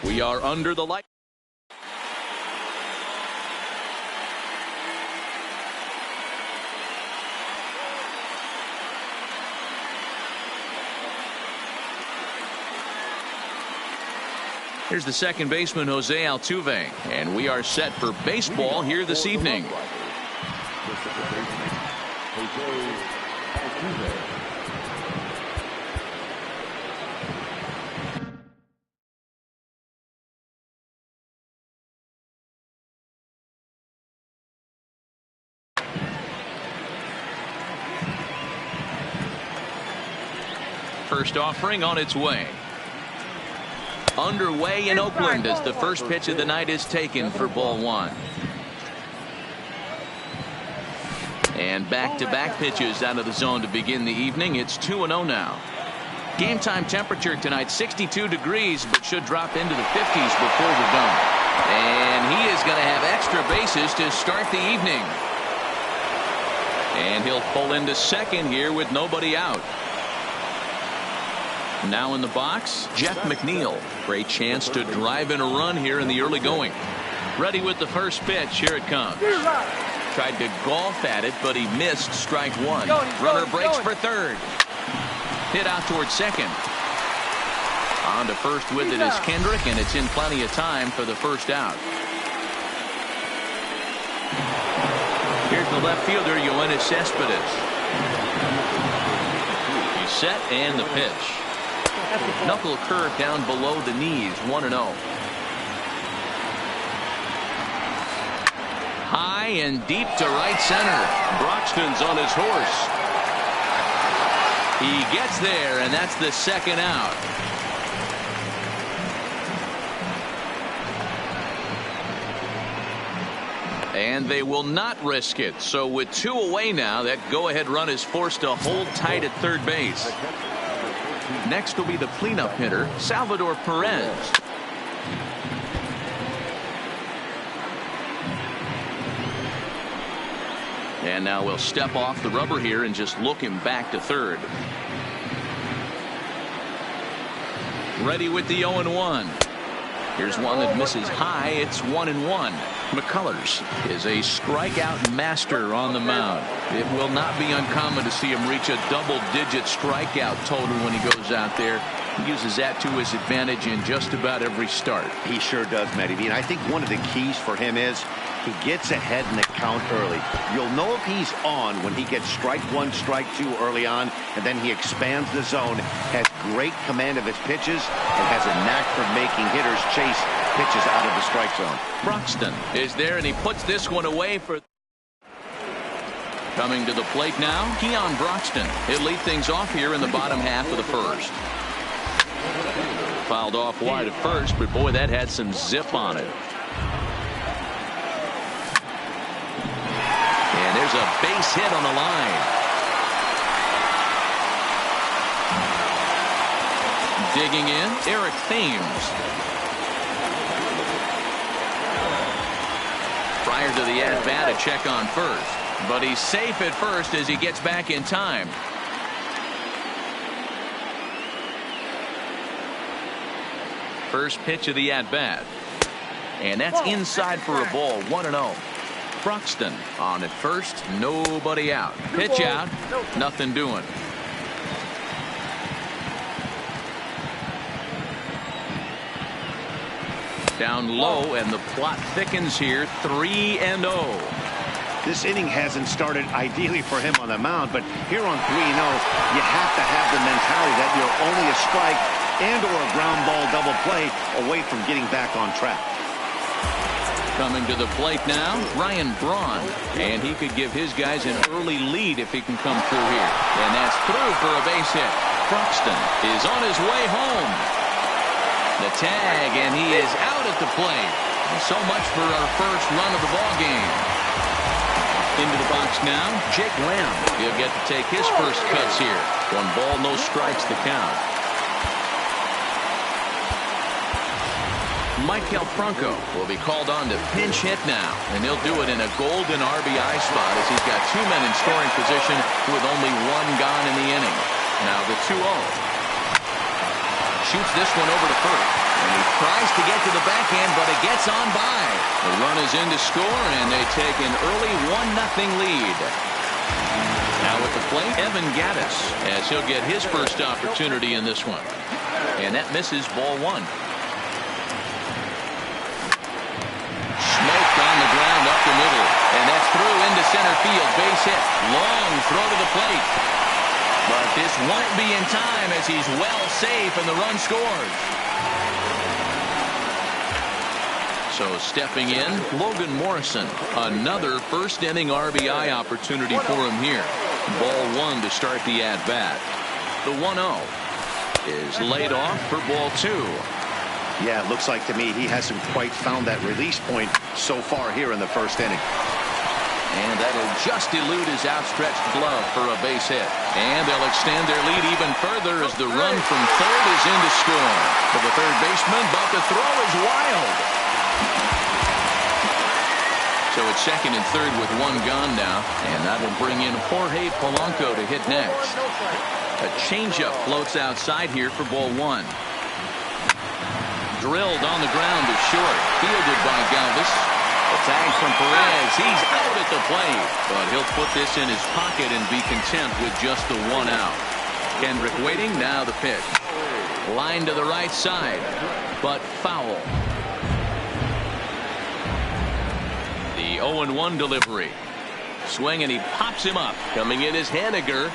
We are under the light. Here's the second baseman, Jose Altuve, and we are set for baseball here this evening. First offering on its way. Underway in Oakland as the first pitch of the night is taken for ball one. And back-to-back pitches out of the zone to begin the evening. It's 2-0 now. Game time temperature tonight 62 degrees, but should drop into the 50s before we're done. And he is going to have extra bases to start the evening. And he'll pull into second here with nobody out. Now in the box, Jeff McNeil. Great chance to drive in a run here in the early going. Ready with the first pitch. Here it comes. Tried to golf at it, but he missed strike one. Runner breaks for third. Hit out towards second. On to first with it is Kendrick, and it's in plenty of time for the first out. Here's the left fielder, Yoenis Cespedes. He's set, and the pitch. Knuckle curve down below the knees, 1-0. High and deep to right center. Broxton's on his horse. He gets there, and that's the second out. And they will not risk it. So with two away now, that go-ahead run is forced to hold tight at third base. Next will be the cleanup hitter, Salvador Perez. And now we'll step off the rubber here and just look him back to third. Ready with the 0-1. Here's one that misses high. It's 1-1. McCullers is a strikeout master on the mound. It will not be uncommon to see him reach a double-digit strikeout total when he goes out there. He uses that to his advantage in just about every start. He sure does, Matty V. And I think one of the keys for him is he gets ahead in the count early. You'll know if he's on when he gets strike one, strike two early on, and then he expands the zone, has great command of his pitches, and has a knack for making hitters chase pitches out of the strike zone. Broxton is there, and he puts this one away for. Coming to the plate now, Keon Broxton. He'll lead things off here in the bottom half of the first. Fouled off wide at first, but boy, that had some zip on it. And there's a base hit on the line. Digging in, Eric Thames. Prior to the at-bat, a check on first. But he's safe at first as he gets back in time. First pitch of the at-bat. And that's inside for a ball, 1-0. Broxton on at first, nobody out. Pitch out, nothing doing. Down low, and the plot thickens here. 3-0. This inning hasn't started ideally for him on the mound, but here on 3-0, you have to have the mentality that you're only a strike and or a ground ball double play away from getting back on track. Coming to the plate now, Ryan Braun, and he could give his guys an early lead if he can come through here. And that's through for a base hit. Croxton is on his way home. The tag, and he is out at the plate. So much for our first run of the ball game. Into the box now, Jake Lamb. He'll get to take his first cuts here. 1 ball, no strikes the count. Maikel Franco will be called on to pinch hit now, and he'll do it in a golden RBI spot as he's got 2 men in scoring position with only 1 gone in the inning. Now the 2-0. Shoots this one over to first, and he tries to get to the backhand, but it gets on by. The run is in to score, and they take an early 1-0 lead. Now at the plate, Evan Gattis, as he'll get his first opportunity in this one. And that misses, ball 1. Smoked on the ground up the middle, and that's through into center field. Base hit. Long throw to the plate. But this won't be in time as he's well safe and the run scores. So stepping in, Logan Morrison. Another first inning RBI opportunity for him here. Ball 1 to start the at-bat. The 1-0 is laid off for ball 2. Yeah, it looks like to me he hasn't quite found that release point so far here in the first inning. And that'll just elude his outstretched glove for a base hit. And they'll extend their lead even further as the run from third is in to score. For the third baseman, but the throw is wild. So it's second and third with 1 gone now. And that will bring in Jorge Polanco to hit next. A changeup floats outside here for ball 1. Drilled on the ground to short. Fielded by Galvis. A tag from Perez. He's out at the plate. But he'll put this in his pocket and be content with just the 1 out. Kendrick waiting. Now the pitch. Line to the right side. But foul. The 0-1 delivery. Swing, and he pops him up. Coming in is Haniger.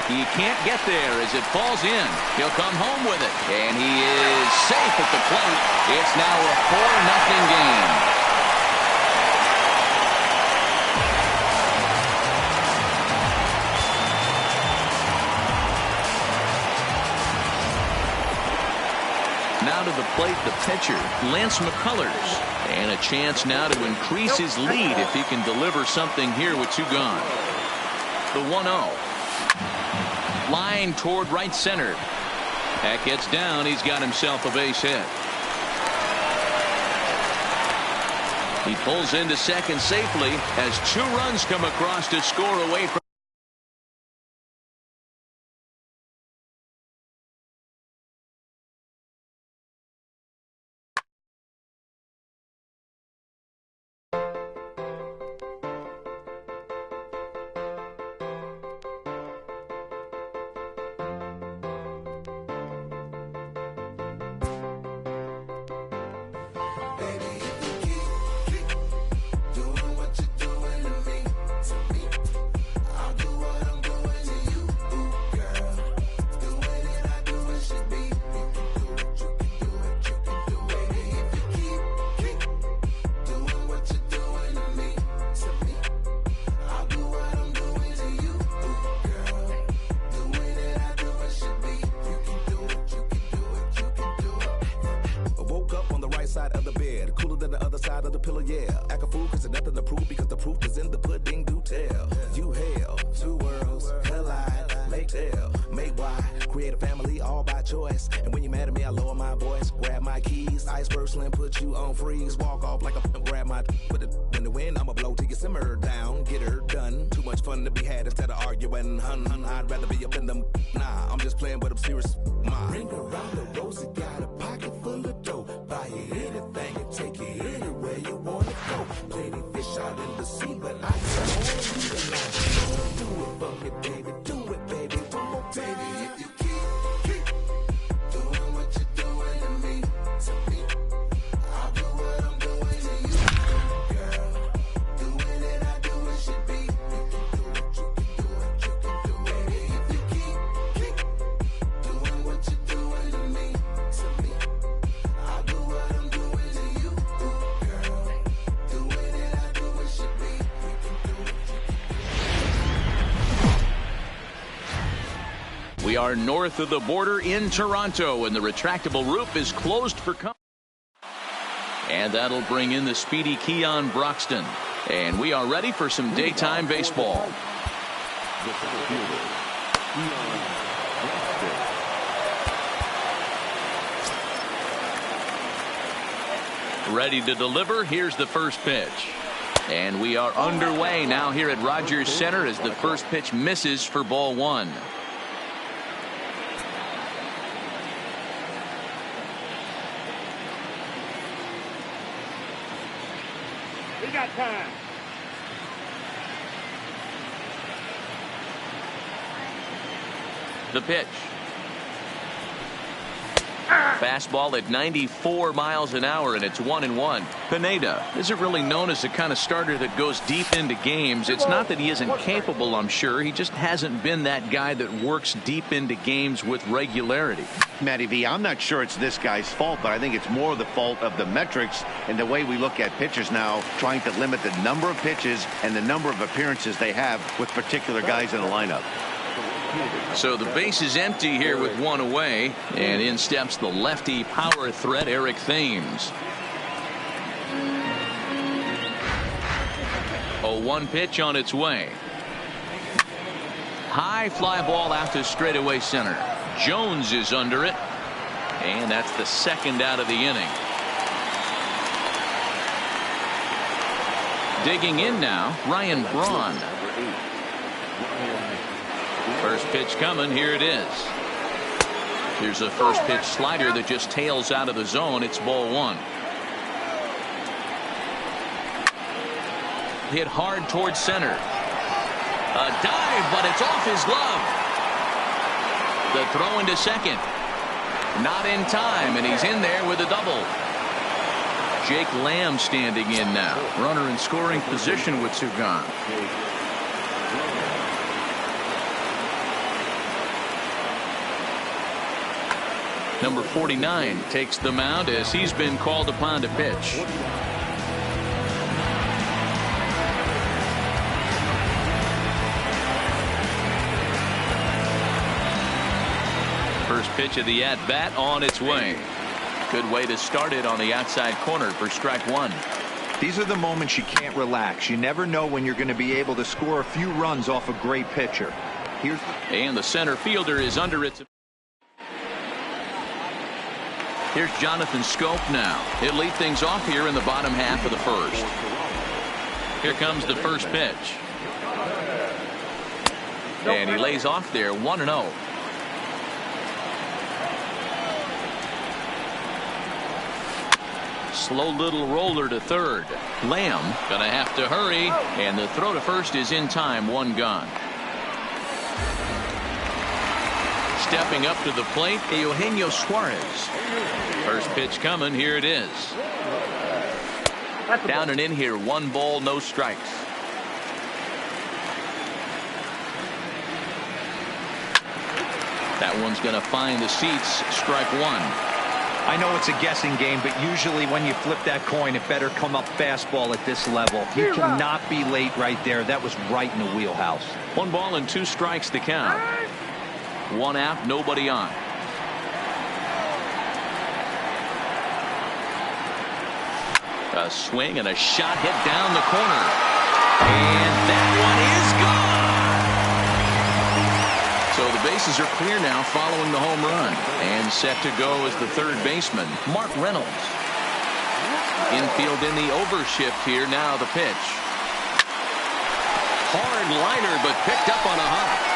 He can't get there as it falls in. He'll come home with it. And he is safe at the plate. It's now a 4-0 game. Now to the plate, the pitcher, Lance McCullers. And a chance now to increase his lead if he can deliver something here with 2 gone. The 1-0. Line toward right center. That gets down. He's got himself a base hit. He pulls into second safely as 2 runs come across to score away from. Side of the bed, cooler than the other side of the pillow, yeah. Act a fool cause there's nothing to prove because the proof is in the pudding, do tell. You hell, 2 worlds, collide, make tell, make why, create a family all by choice. And when you're mad at me, I lower my voice, grab my keys, iceberg slim, put you on freeze, walk off like a grab my put it in the wind, I'ma blow till you simmer down, get her done. Too much fun to be had instead of arguing, hun, I'd rather be up in them, nah, I'm just playing with them serious, Ring around the rosy, got a pocket full of dough. Buy you anything and take you anywhere you wanna go. Plenty fish out in the sea, but I just want you alone. Do it for me, baby. Do it, baby. One more, baby. If you keep doing what you're doing to me, are north of the border in Toronto, and the retractable roof is closed for comfort. And that'll bring in the speedy Keon Broxton. And we are ready for some daytime baseball. Ready to deliver. Here's the first pitch. And we are underway now here at Rogers Center as the first pitch misses for ball one. We got time. The pitch. Fastball at 94 miles an hour, and it's 1-1. Pineda isn't really known as the kind of starter that goes deep into games. It's not that he isn't capable, I'm sure. He just hasn't been that guy that works deep into games with regularity. Matty V, I'm not sure it's this guy's fault, but I think it's more the fault of the metrics and the way we look at pitchers now, trying to limit the number of pitches and the number of appearances they have with particular guys in the lineup. So the base is empty here with one away, and in steps the lefty power threat Eric Thames. 0-1 pitch on its way. High fly ball out to straightaway center. Jones is under it, and that's the second out of the inning. Digging in now, Ryan Braun. First pitch coming. Here it is. Here's a first pitch slider that just tails out of the zone. It's ball one. Hit hard towards center. A dive, but it's off his glove. The throw into second. Not in time, and he's in there with a double. Jake Lamb standing in now. Runner in scoring position with two gone. Number 49 takes the mound as he's been called upon to pitch. First pitch of the at-bat on its way. Good way to start it on the outside corner for strike one. These are the moments you can't relax. You never know when you're going to be able to score a few runs off a great pitcher. And the center fielder is under it. Here's Jonathan Schoop now. He'll lead things off here in the bottom half of the first. Here comes the first pitch. And he lays off there 1-0. Slow little roller to third. Lamb gonna have to hurry, and the throw to first is in time. One gone. Stepping up to the plate, Eugenio Suarez. First pitch coming. Here it is. Down and in here. 1 ball, no strikes. That one's going to find the seats. Strike one. I know it's a guessing game, but usually when you flip that coin, it better come up fastball at this level. You cannot be late right there. That was right in the wheelhouse. 1 ball and 2 strikes to count. 1 out, nobody on. A swing and a shot hit down the corner. And that one is gone. So the bases are clear now following the home run. And set to go is the third baseman, Mark Reynolds. Infield in the overshift here. Now the pitch. Hard liner, but picked up on a hop.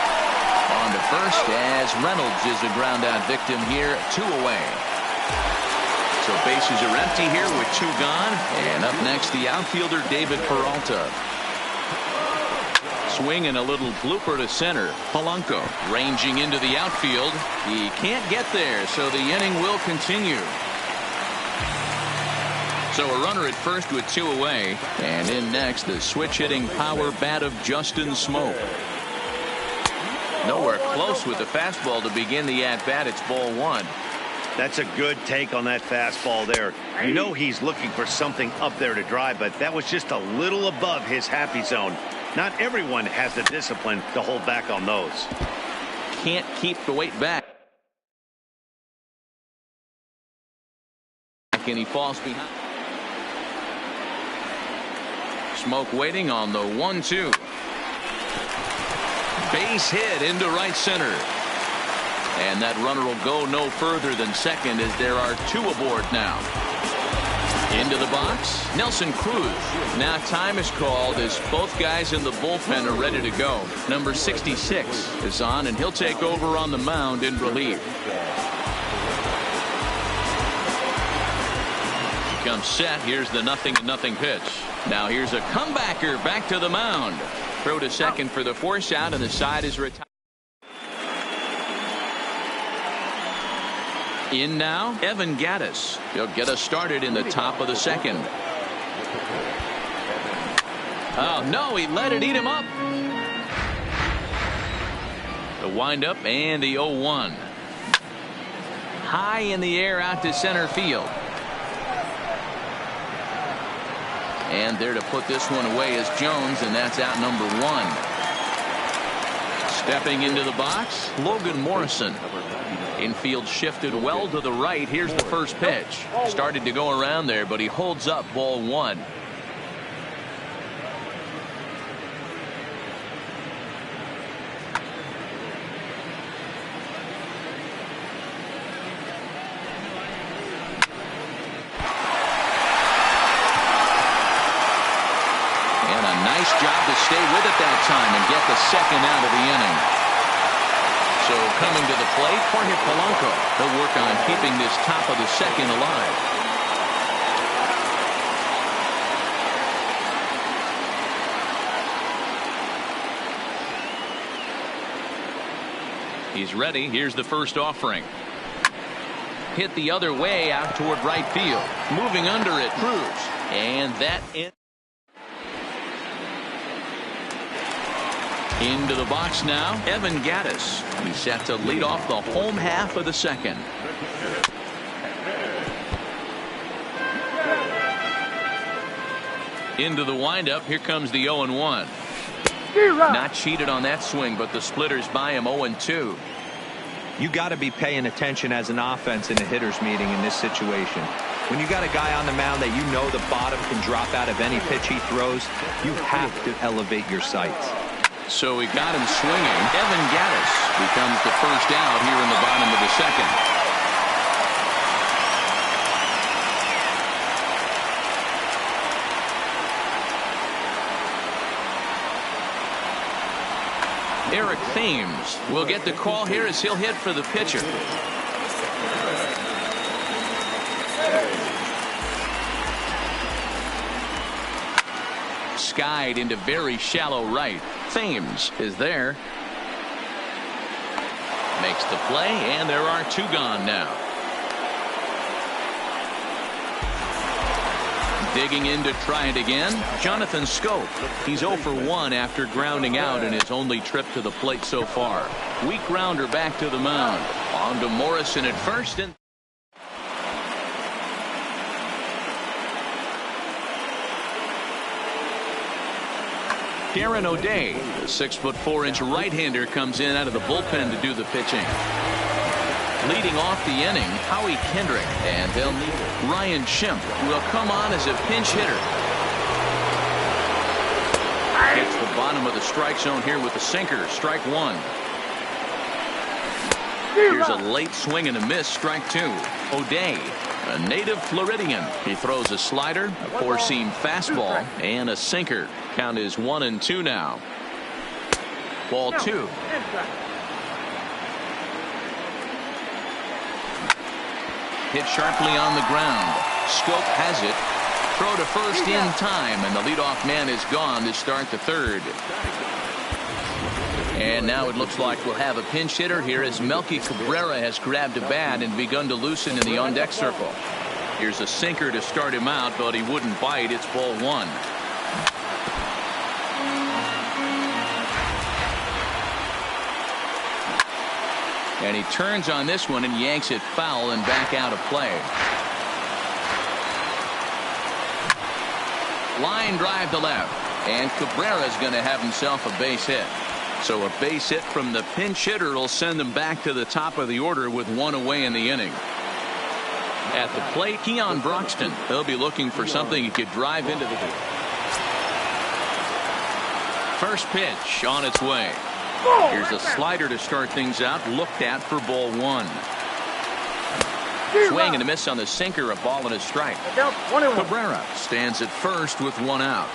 On to first as Reynolds is a ground out victim here. 2 away. So bases are empty here with 2 gone. And up next, the outfielder David Peralta. Swing and a little blooper to center. Polanco ranging into the outfield. He can't get there, so the inning will continue. So a runner at first with 2 away. And in next, the switch-hitting power bat of Justin Smoak. Nowhere close with the fastball to begin the at-bat. It's ball one. That's a good take on that fastball there. You know he's looking for something up there to drive, but that was just a little above his happy zone. Not everyone has the discipline to hold back on those. can't keep the weight back. And he falls behind. Smoke waiting on the 1-2. Base hit into right center. And that runner will go no further than second as there are 2 aboard now. Into the box, Nelson Cruz. Now time is called as both guys in the bullpen are ready to go. Number 66 is on, and he'll take over on the mound in relief. He comes set. Here's the 0-0 pitch. Now here's a comebacker back to the mound. Throw to second for the force out, and the side is retired. In now, Evan Gattis. He'll get us started in the top of the second. Oh, no, he let it eat him up. The windup and the 0-1. High in the air out to center field. And there to put this one away is Jones, and that's out number 1. Stepping into the box, Logan Morrison. Infield shifted well to the right. Here's the first pitch. Started to go around there, but he holds up ball 1. And a nice job to stay with it that time and get the second out of the inning. So coming to the plate, Jorge Polanco. He'll work on keeping this top of the second alive. He's ready. Here's the first offering. Hit the other way out toward right field. Moving under it, Cruz. And that in. Into the box now, Evan Gattis. He's set to lead off the home half of the second. Into the windup. Here comes the 0-1. Not cheated on that swing, but the splitters by him 0-2. You got to be paying attention as an offense in a hitter's meeting in this situation. When you got a guy on the mound that you know the bottom can drop out of any pitch he throws, you have to elevate your sights. So he got him swinging. Evan Gattis becomes the first out here in the bottom of the second. Eric Thames will get the call here as he'll hit for the pitcher. Skied into very shallow right. Thames is there. Makes the play, and there are 2 gone now. Digging in to try it again, Jonathan Schoop. He's 0 for 1 after grounding out in his only trip to the plate so far. Weak grounder back to the mound. On to Morrison at first, and Darren O'Day, the 6'4" right-hander, comes in out of the bullpen to do the pitching. Leading off the inning, Howie Kendrick, and they'll need Ryan Schimpf will come on as a pinch hitter. Hits the bottom of the strike zone here with the sinker. Strike 1. Here's a late swing and a miss. Strike 2. O'Day, a native Floridian. He throws a slider, a four-seam fastball, and a sinker. Count is 1-2 now. Ball 2. Hit sharply on the ground. Schoop has it. Throw to first in time, and the leadoff man is gone to start the third. And now it looks like we'll have a pinch hitter here as Melky Cabrera has grabbed a bat and begun to loosen in the on-deck circle. Here's a sinker to start him out, but he wouldn't bite. It's ball 1. And he turns on this one and yanks it foul and back out of play. Line drive to left. And Cabrera's going to have himself a base hit. So a base hit from the pinch hitter will send them back to the top of the order with one away in the inning. At the plate, Keon Broxton. They'll be looking for something he could drive into the first pitch on its way. Here's a slider to start things out, looked at for ball one. Swing and a miss on the sinker, a ball and a strike. Cabrera stands at first with one out.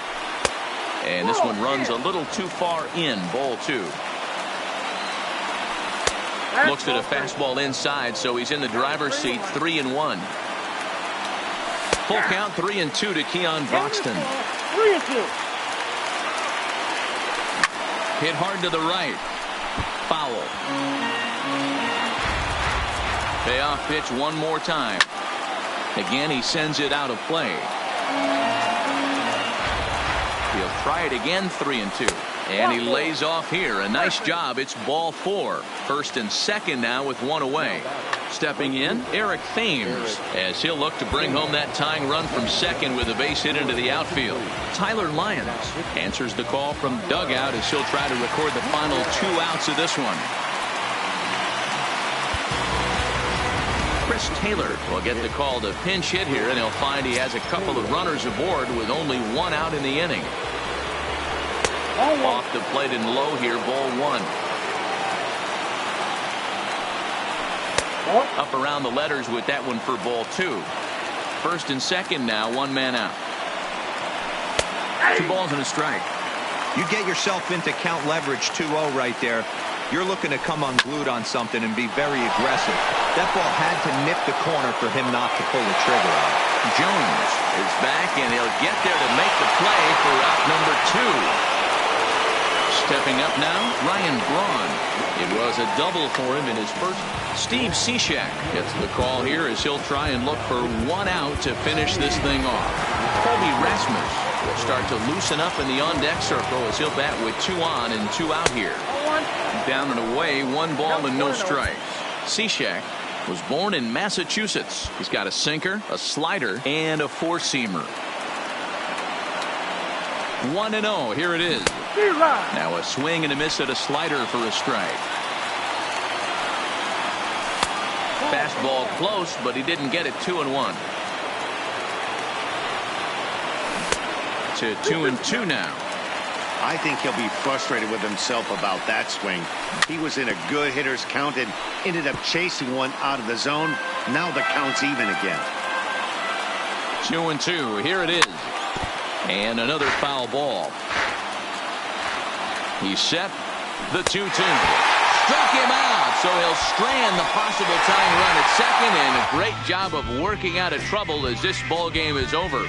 And this one runs a little too far in, ball two. Looks at a fastball inside, so he's in the driver's seat, 3-1. Full count, 3-2 to Keon Broxton. 3-2. Hit hard to the right. Foul. Payoff pitch one more time. Again, he sends it out of play. He'll try it again, 3-2. And he lays off here. A nice job. It's ball four. First and second now with one away. Stepping in, Eric Thames, as he'll look to bring home that tying run from second with a base hit into the outfield. Tyler Lyons answers the call from dugout as he'll try to record the final 2 outs of this one. Chris Taylor will get the call to pinch hit here, and he'll find he has a couple of runners aboard with only one out in the inning. Off the plate and low here, ball one. Up around the letters with that one for ball two. First and second now, one man out. 2 balls and a strike. You get yourself into count leverage 2-0 right there. You're looking to come unglued on something and be very aggressive. That ball had to nip the corner for him not to pull the trigger out. Jones is back, and he'll get there to make the play for out number 2. Stepping up now, Ryan Braun. It was a double for him in his first. Steve Cishek gets the call here as he'll try and look for one out to finish this thing off. Colby Rasmus will start to loosen up in the on-deck circle as he'll bat with 2 on and 2 out here. Down and away, 1 ball and no strikes. Cishek was born in Massachusetts. He's got a sinker, a slider, and a four-seamer. 1-0. Here it is. Now a swing and a miss at a slider for a strike. Fastball close, but he didn't get it. 2-1. To 2-2 now. I think he'll be frustrated with himself about that swing. He was in a good hitter's count and ended up chasing one out of the zone. Now the count's even again. 2-2. Here it is. And another foul ball. He's set. The 2-2. Struck him out, so he'll strand the possible tying run at second, and a great job of working out of trouble as this ball game is over.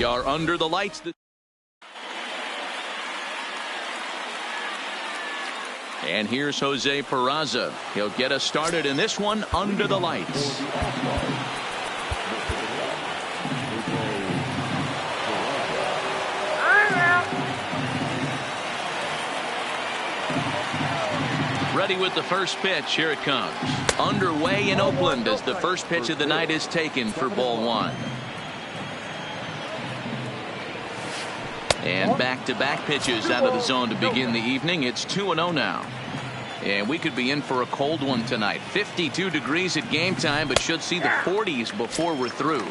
We are under the lights. And here's Jose Peraza. He'll get us started in this one under the lights. Ready with the first pitch. Here it comes. Underway in Oakland as the first pitch of the night is taken for ball one. And back-to-back pitches out of the zone to begin the evening. It's 2-0 now. And we could be in for a cold one tonight. 52 degrees at game time, but should see the 40s before we're through.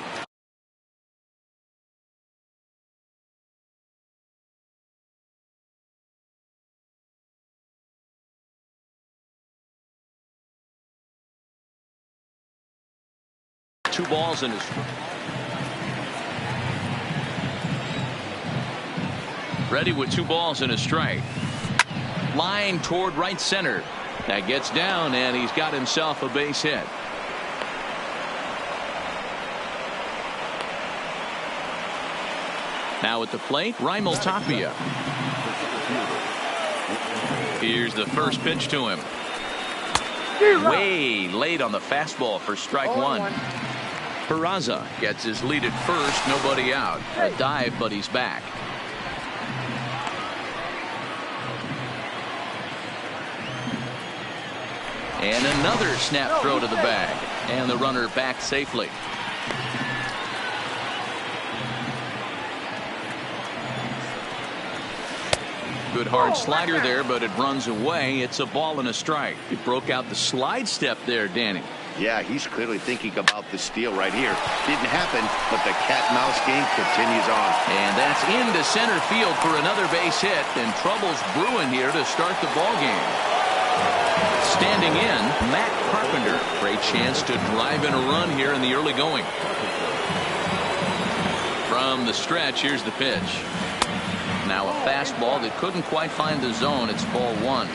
Two balls in his. Ready with 2 balls and a strike. Line toward right center. That gets down, and he's got himself a base hit. Now at the plate, Raimel Tapia. Here's the first pitch to him. Way late on the fastball for strike one. Peraza gets his lead at first, nobody out. A dive, but he's back. And another snap throw to the bag. And the runner back safely. Good hard slider there, but it runs away. It's a ball and a strike. He broke out the slide step there, Danny. Yeah, he's clearly thinking about the steal right here. Didn't happen, but the cat-mouse game continues on. And that's into center field for another base hit. And trouble's brewing here to start the ball game. Standing in, Matt Carpenter. Great chance to drive in a run here in the early going. From the stretch, here's the pitch. Now a fastball that couldn't quite find the zone. It's ball one.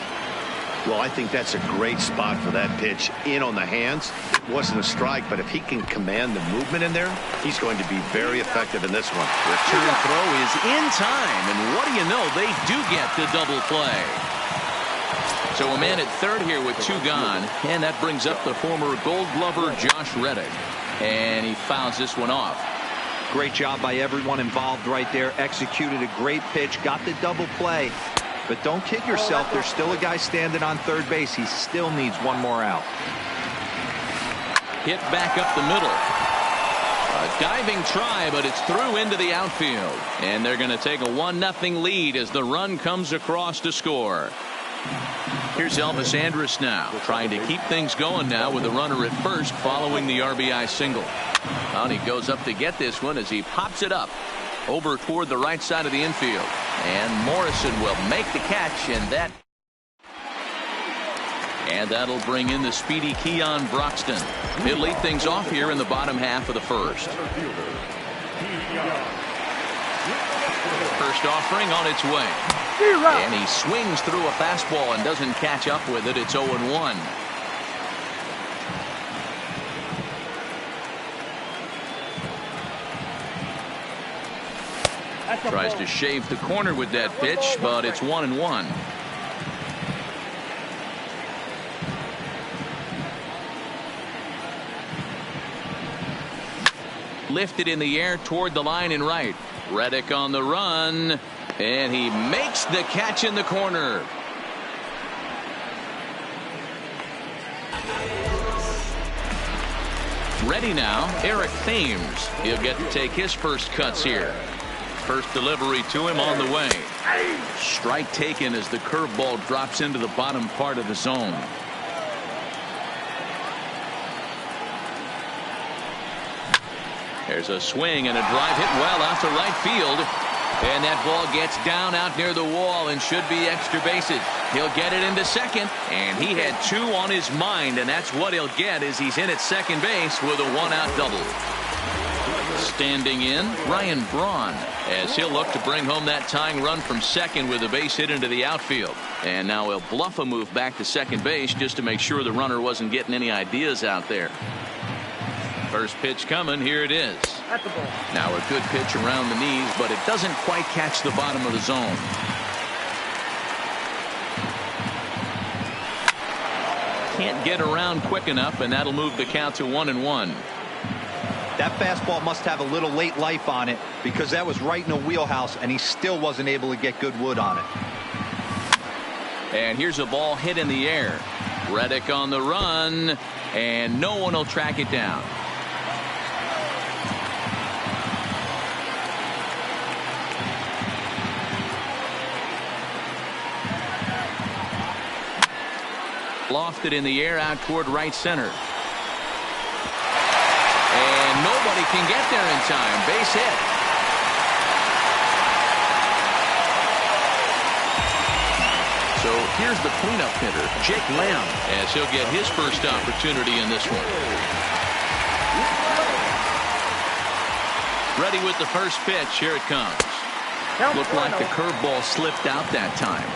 Well, I think that's a great spot for that pitch. In on the hands. It wasn't a strike, but if he can command the movement in there, he's going to be very effective in this one. Return throw is in time, and what do you know? They do get the double play. So a man at third here with 2 gone, and that brings up the former Gold Glover Josh Reddick, and he fouls this one off. Great job by everyone involved right there. Executed a great pitch, got the double play. But don't kid yourself, there's still a guy standing on third base. He still needs one more out. Hit back up the middle. A diving try, but it's through into the outfield. And they're going to take a 1-0 lead as the run comes across to score. Here's Elvis Andrus now, trying to keep things going now with the runner at first following the RBI single. And he goes up to get this one as he pops it up over toward the right side of the infield. And Morrison will make the catch, and that'll bring in the speedy Keon Broxton. He'll lead things off here in the bottom half of the first. First offering on its way. And he swings through a fastball and doesn't catch up with it. It's 0-1. Tries to shave the corner with that pitch, but it's 1-1. Lifted in the air toward the line and right. Reddick on the run, and he makes the catch in the corner. Ready now, Eric Thames. He'll get to take his first cuts here. First delivery to him on the way. Strike taken as the curveball drops into the bottom part of the zone. There's a swing and a drive hit well out to right field. And that ball gets down out near the wall and should be extra bases. He'll get it into second, and he had 2 on his mind, and that's what he'll get as he's in at second base with a 1-out double. Standing in, Ryan Braun, as he'll look to bring home that tying run from second with a base hit into the outfield. And now he'll bluff a move back to second base just to make sure the runner wasn't getting any ideas out there. First pitch coming, here it is. At the ball. Now a good pitch around the knees, but it doesn't quite catch the bottom of the zone. Can't get around quick enough, and that'll move the count to 1-1. That fastball must have a little late life on it, because that was right in the wheelhouse, and he still wasn't able to get good wood on it. And here's a ball hit in the air. Reddick on the run, and no one will track it down. Lofted in the air out toward right center. And nobody can get there in time. Base hit. So here's the cleanup hitter, Jake Lamb, as he'll get his first opportunity in this one. Ready with the first pitch. Here it comes. Looked like the curveball slipped out that time.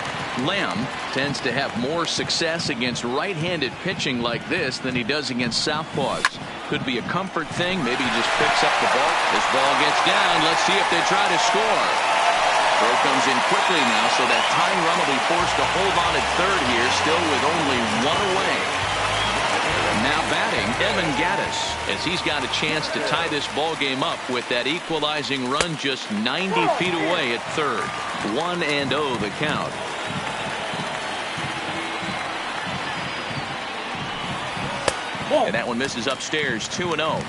Lamb tends to have more success against right-handed pitching like this than he does against southpaws. Could be a comfort thing. Maybe he just picks up the ball. This ball gets down. Let's see if they try to score. Throw comes in quickly now, so that tying run will be forced to hold on at third here, still with only one away. Now batting, Evan Gattis, as he's got a chance to tie this ball game up with that equalizing run just 90 feet away at third. 1-0 the count. And that one misses upstairs. 2-0.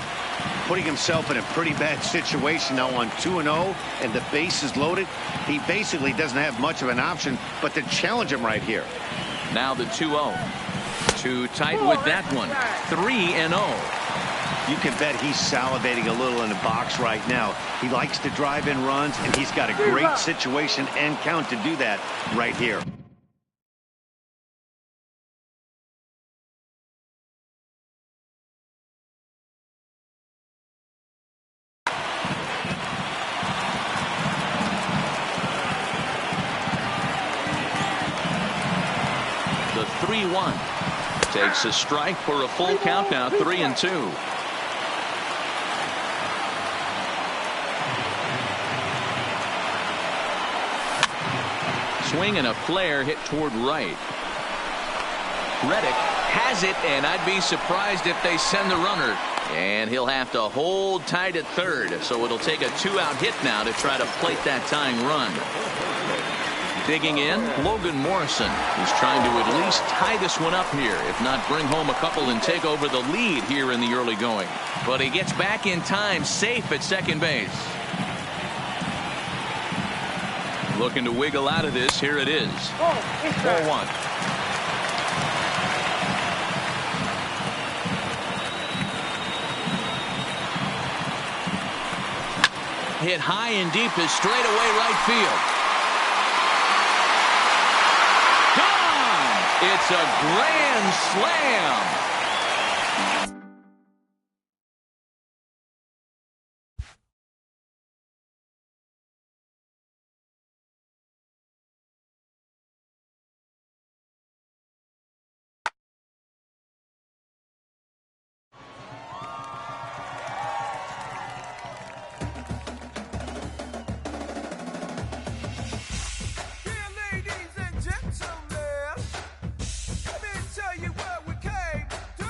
Putting himself in a pretty bad situation now on 2-0, and the base is loaded. He basically doesn't have much of an option but to challenge him right here. Now the 2-0. Too tight with that one. 3-0. You can bet he's salivating a little in the box right now. He likes to drive in runs, and he's got a great situation and count to do that right here. The 3-1 takes a strike for a full count now. 3-2. Swing and a flare hit toward right. Reddick has it, and I'd be surprised if they send the runner. And he'll have to hold tight at third, so it'll take a 2-out hit now to try to plate that tying run. Digging in, Logan Morrison, who's trying to at least tie this one up here, if not bring home a couple and take over the lead here in the early going. But he gets back in time, safe at second base. Looking to wiggle out of this. Here it is. 4-1. Hit high and deep is straightaway right field. Gone! It's a grand slam. Ladies and gentlemen, let me tell you what we came to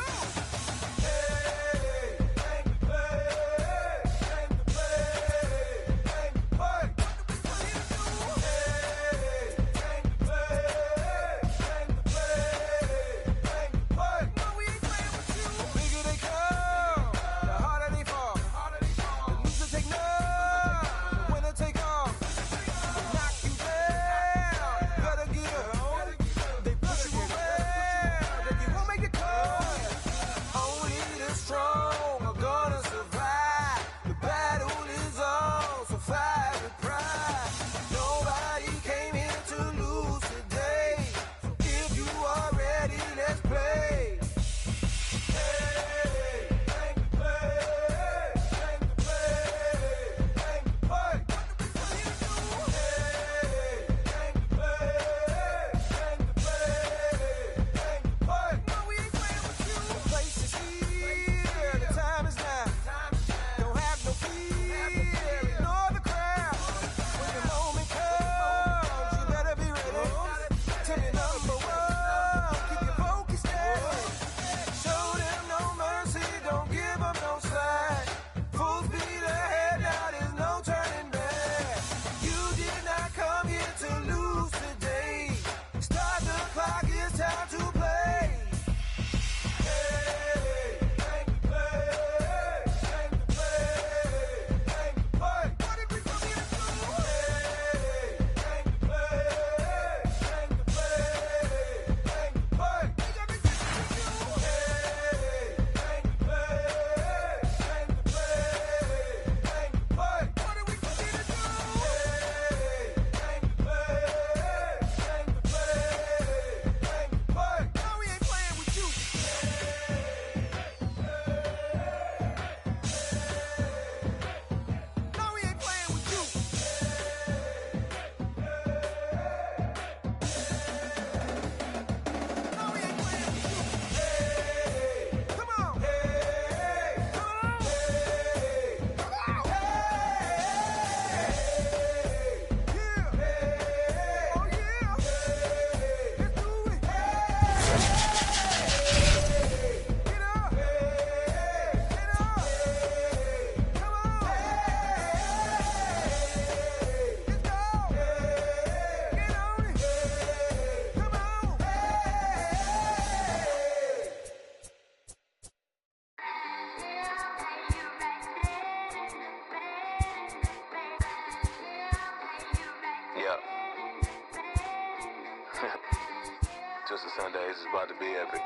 Just a Sunday, it's about to be epic.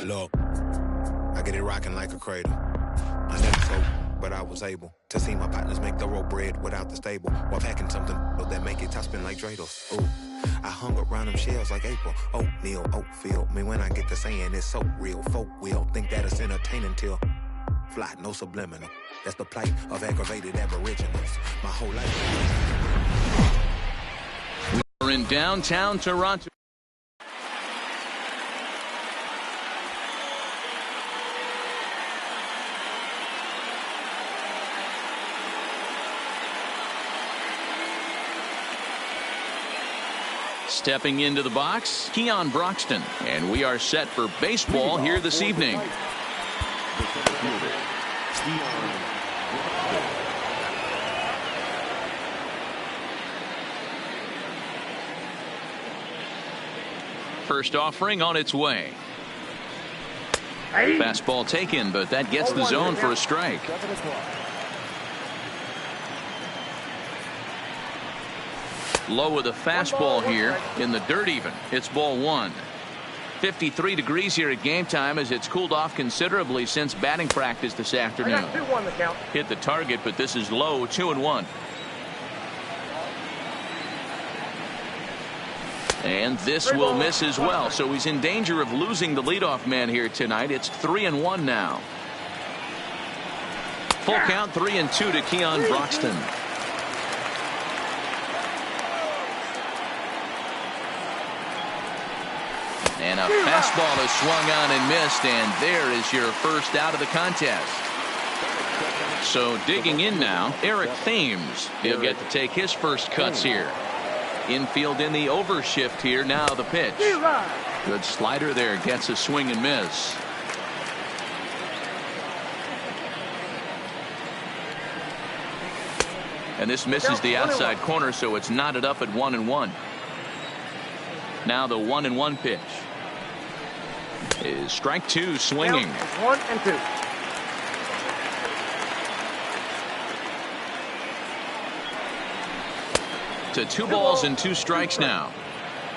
Look, I get it rocking like a cradle. I never spoke, but I was able to see my partners make thorough bread without the stable, while packing something that make it top spin like dreidels. Ooh, I hung around them shells like April. Oatmeal, Oatfield. Me when I get to saying it's so real. Folk will think that it's entertaining till fly, no subliminal. That's the plight of aggravated aboriginals. My whole life. We're in downtown Toronto. Stepping into the box, Keon Broxton. And we are set for baseball here this evening. First offering on its way. Fastball taken, but that gets the zone for a strike. Low with a fastball here in the dirt even. It's ball one. 53 degrees here at game time as it's cooled off considerably since batting practice this afternoon. Hit the target, but this is low, 2-1. And this will miss as well, so he's in danger of losing the leadoff man here tonight. It's 3-1 now. Full count, 3-2 to Keon Broxton. And a fastball is swung on and missed, and there is your first out of the contest. So digging in now, Eric Thames. He'll get to take his first cuts here. Infield in the overshift here. Now the pitch. Good slider there. Gets a swing and miss. And this misses the outside corner, so it's knotted up at 1-1. Now the 1-1 pitch is strike two, swinging. 1-2. To 2 balls and 2 strikes now.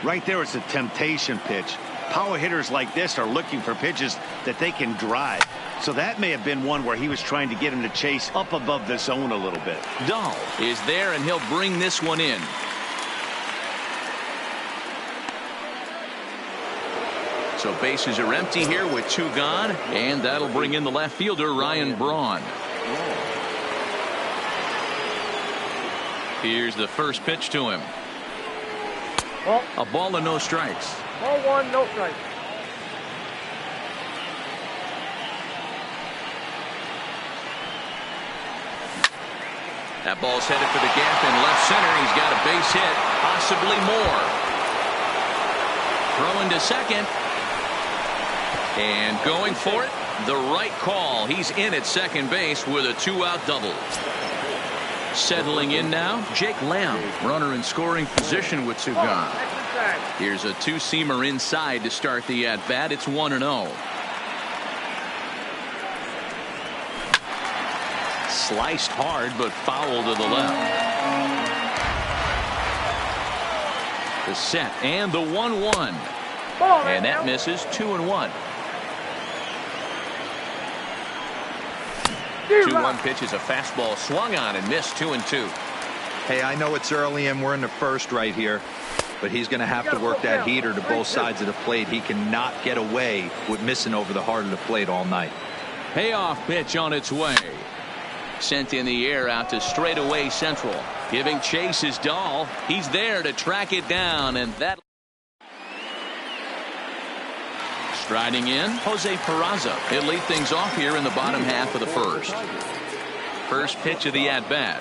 Right there, it's a temptation pitch. Power hitters like this are looking for pitches that they can drive. So that may have been one where he was trying to get him to chase up above the zone a little bit. Dahl is there, and he'll bring this one in. So bases are empty here with 2 gone, and that'll bring in the left fielder, Ryan Braun. Here's the first pitch to him. A ball and no strikes. Ball 1, no strikes. That ball's headed for the gap in left center. He's got a base hit, possibly more. Throwing to second. And going for it, the right call. He's in at second base with a 2-out double. Settling in now, Jake Lamb, runner in scoring position with 2 gone. Here's a 2-seamer inside to start the at-bat. It's 1-0. Sliced hard, but foul to the left. The set and the 1-1. And that misses. 2-1. 2-1 pitch is a fastball swung on and missed. 2-2. Hey, I know it's early and we're in the first right here, but he's going to have to work that heater to both sides of the plate. He cannot get away with missing over the heart of the plate all night. Payoff pitch on its way. Sent in the air out to straightaway central. Giving chase is Dahl. He's there to track it down, and that. Striding in, Jose Peraza. He'll lead things off here in the bottom half of the first. First pitch of the at-bat.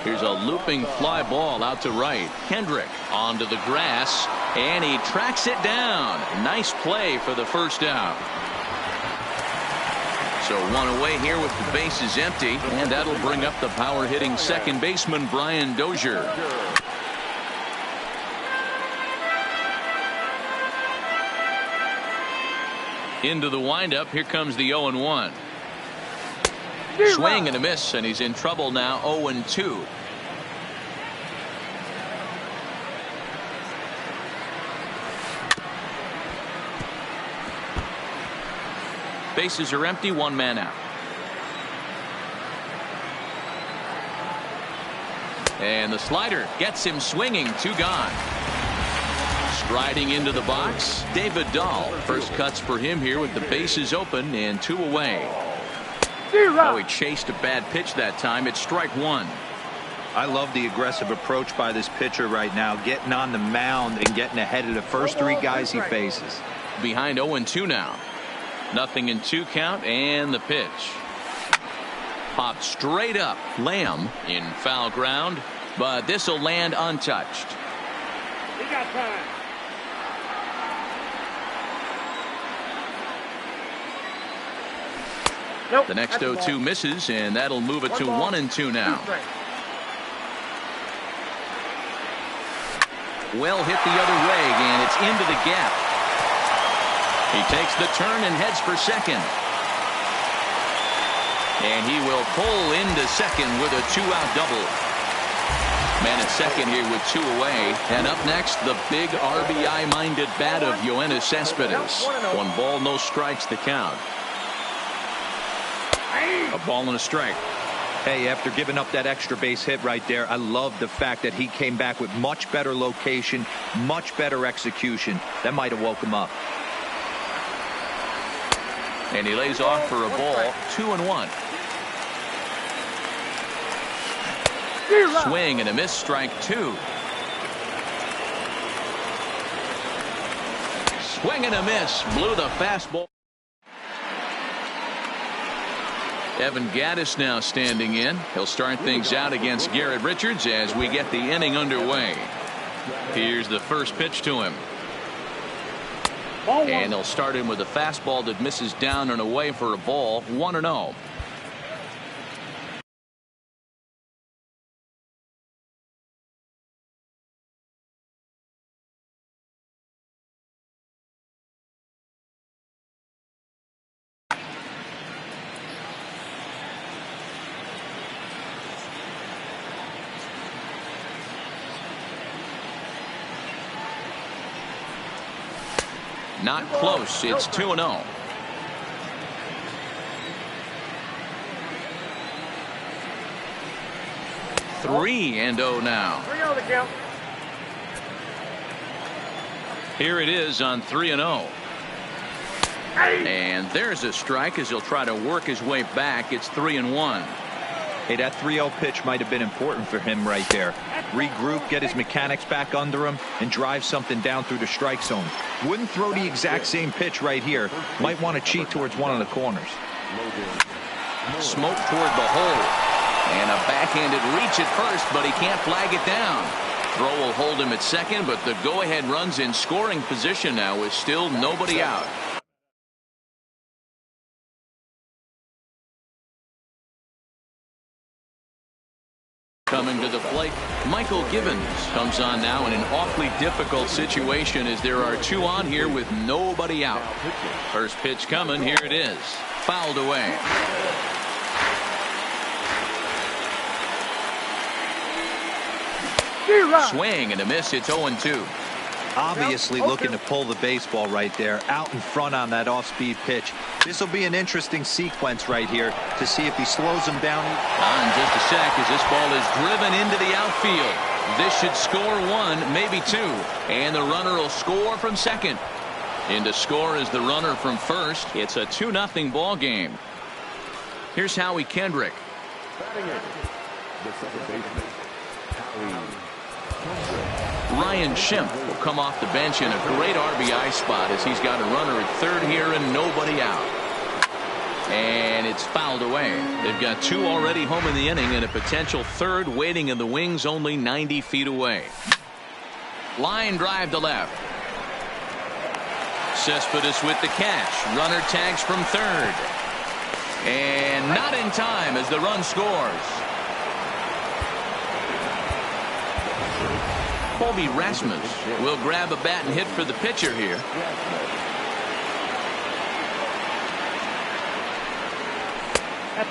Here's a looping fly ball out to right. Kendrick onto the grass, and he tracks it down. Nice play for the first out. So 1 away here with the bases empty, and that'll bring up the power-hitting second baseman Brian Dozier. Into the windup. Here comes the 0-1. Swing and a miss, and he's in trouble now. 0-2. Bases are empty, one man out. And the slider gets him swinging, 2 gone. Striding into the box, David Dahl. First cuts for him here with the bases open and 2 away. Oh, he chased a bad pitch that time. It's strike 1. I love the aggressive approach by this pitcher right now, getting on the mound and getting ahead of the first 3 guys he faces. Behind 0-2 now. 0-2 count, and the pitch. Popped straight up. Lamb in foul ground, but this will land untouched. He got time. Nope, the next 0-2 misses, and that'll move it to 1-2 now. Well hit the other way, and it's into the gap. He takes the turn and heads for second. And he will pull into second with a 2-out double. Man at second here with 2 away. And up next, the big RBI-minded bat of Yoenis Cespedes. 1 ball, no strikes the count. A ball and a strike. Hey, after giving up that extra base hit right there, I love the fact that he came back with much better location, much better execution. That might have woke him up. And he lays off for a ball, 2-1. Swing and a miss, strike 2. Swing and a miss, blew the fastball. Evan Gattis now standing in. He'll start things out against Garrett Richards as we get the inning underway. Here's the first pitch to him. And they'll start him with a fastball that misses down and away for a ball, 1-0. Not close. It's 2-0. Three and 0 now. 3-0 the count. Here it is on 3-0. And there's a strike as he'll try to work his way back. It's 3-1. Hey, that 3-0 pitch might have been important for him right there. Regroup, get his mechanics back under him, and drive something down through the strike zone. Wouldn't throw the exact same pitch right here. Might want to cheat towards one of the corners. Smoke toward the hole. And a backhanded reach at first, but he can't flag it down. Throw will hold him at second, but the go-ahead run's in scoring position now with still nobody out. Coming to the plate, Michael Givens comes on now in an awfully difficult situation as there are 2 on here with nobody out. First pitch coming, here it is. Fouled away. Swing and a miss, it's 0-2. Obviously looking to pull the baseball right there, out in front on that off-speed pitch. This will be an interesting sequence right here to see if he slows him down. On just a sec as this ball is driven into the outfield. This should score 1, maybe 2. And the runner will score from second. In to score is the runner from first. It's a 2-0 ball game. Here's Howie Kendrick. Ryan Schimpf will come off the bench in a great RBI spot as he's got a runner at third here and nobody out. And it's fouled away. They've got 2 already home in the inning and a potential third waiting in the wings only 90 feet away. Line drive to left. Cespedes with the catch. Runner tags from third. And not in time as the run scores. Colby Rasmus will grab a bat and hit for the pitcher here.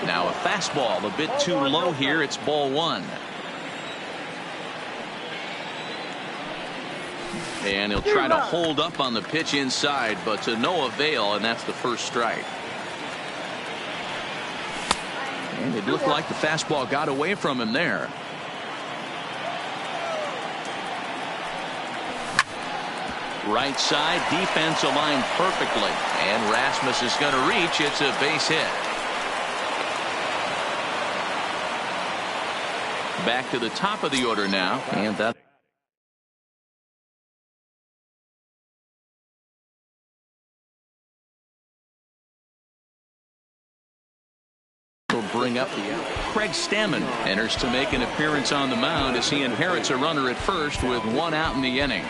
Now a fastball a bit too low here. It's ball 1. And he'll try to hold up on the pitch inside, but to no avail, and that's the first strike. And it looked like the fastball got away from him there. Right side, defense aligned perfectly. And Rasmus is going to reach. It's a base hit. Back to the top of the order now. And that will bring up the out. Craig Stammen enters to make an appearance on the mound as he inherits a runner at first with one out in the inning.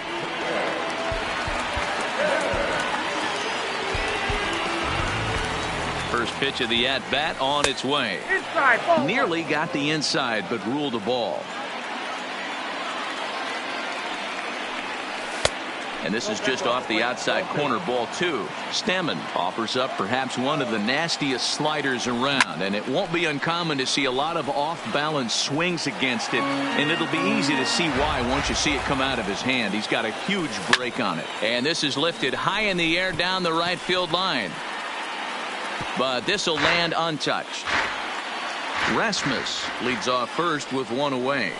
First pitch of the at-bat on its way. Inside, nearly got the inside but ruled a ball. And this is just off the outside corner, ball 2. Stammen offers up perhaps one of the nastiest sliders around, and it won't be uncommon to see a lot of off-balance swings against it, and it'll be easy to see why once you see it come out of his hand. He's got a huge break on it, and this is lifted high in the air down the right field line. But this will land untouched. Rasmus leads off first with one away.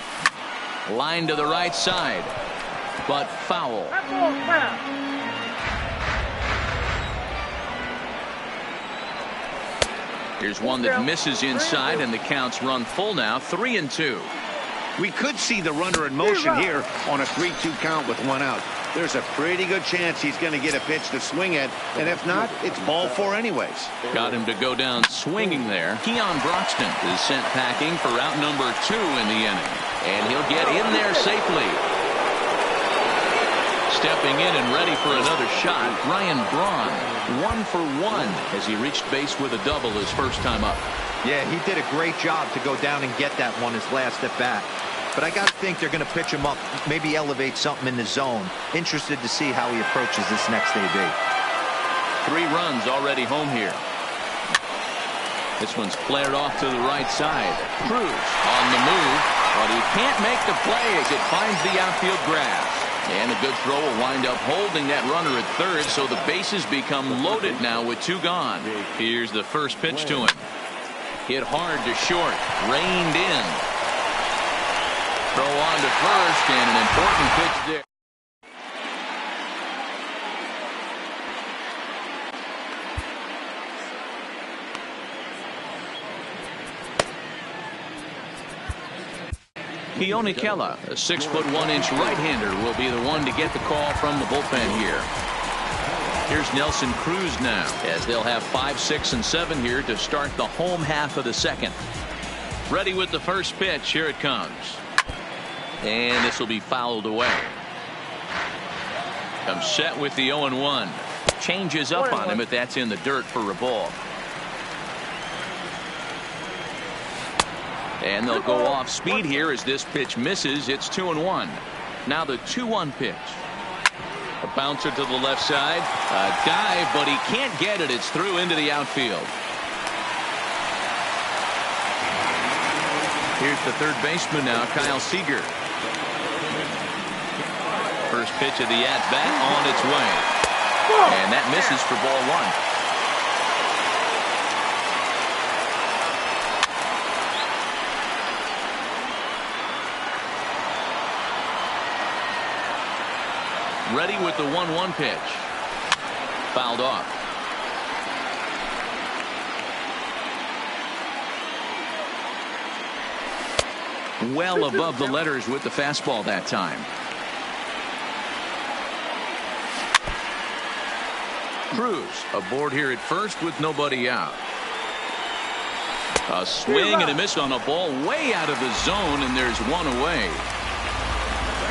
Line to the right side, but foul. Here's one that misses inside, and the count's run full now, 3-2. We could see the runner in motion here on a 3-2 count with one out. There's a pretty good chance he's going to get a pitch to swing at, and if not, it's ball 4 anyways. Got him to go down swinging there. Keon Broxton is sent packing for out number 2 in the inning, and he'll get in there safely. Stepping in and ready for another shot, Ryan Braun, 1 for 1 as he reached base with a double his first time up. Yeah, he did a great job to go down and get that one his last at bat. But I got to think they're going to pitch him up, maybe elevate something in the zone. Interested to see how he approaches this next AB. 3 runs already home here. This one's flared off to the right side. Cruz on the move, but he can't make the play as it finds the outfield grass. And a good throw will wind up holding that runner at third, so the bases become loaded now with 2 gone. Here's the first pitch to him. Hit hard to short, reined in. Throw on to first, and an important pitch there. Keone Kela, a 6'1" right-hander, will be the one to get the call from the bullpen here. Here's Nelson Cruz now, as they'll have 5, 6, and 7 here to start the home half of the second. Ready with the first pitch. Here it comes. And this will be fouled away. Comes set with the 0-1. Changes up on him, but that's in the dirt for a ball. And they'll go off speed here as this pitch misses. It's 2-1. Now the 2-1 pitch. A bouncer to the left side. A dive, but he can't get it. It's through into the outfield. Here's the third baseman now, Kyle Seager. First pitch of the at-bat on its way. And that misses for ball 1. Ready with the 1-1 pitch. Fouled off. Well above the letters with the fastball that time. Cruz aboard here at first with nobody out. A swing and a miss on a ball way out of the zone, and there's one away.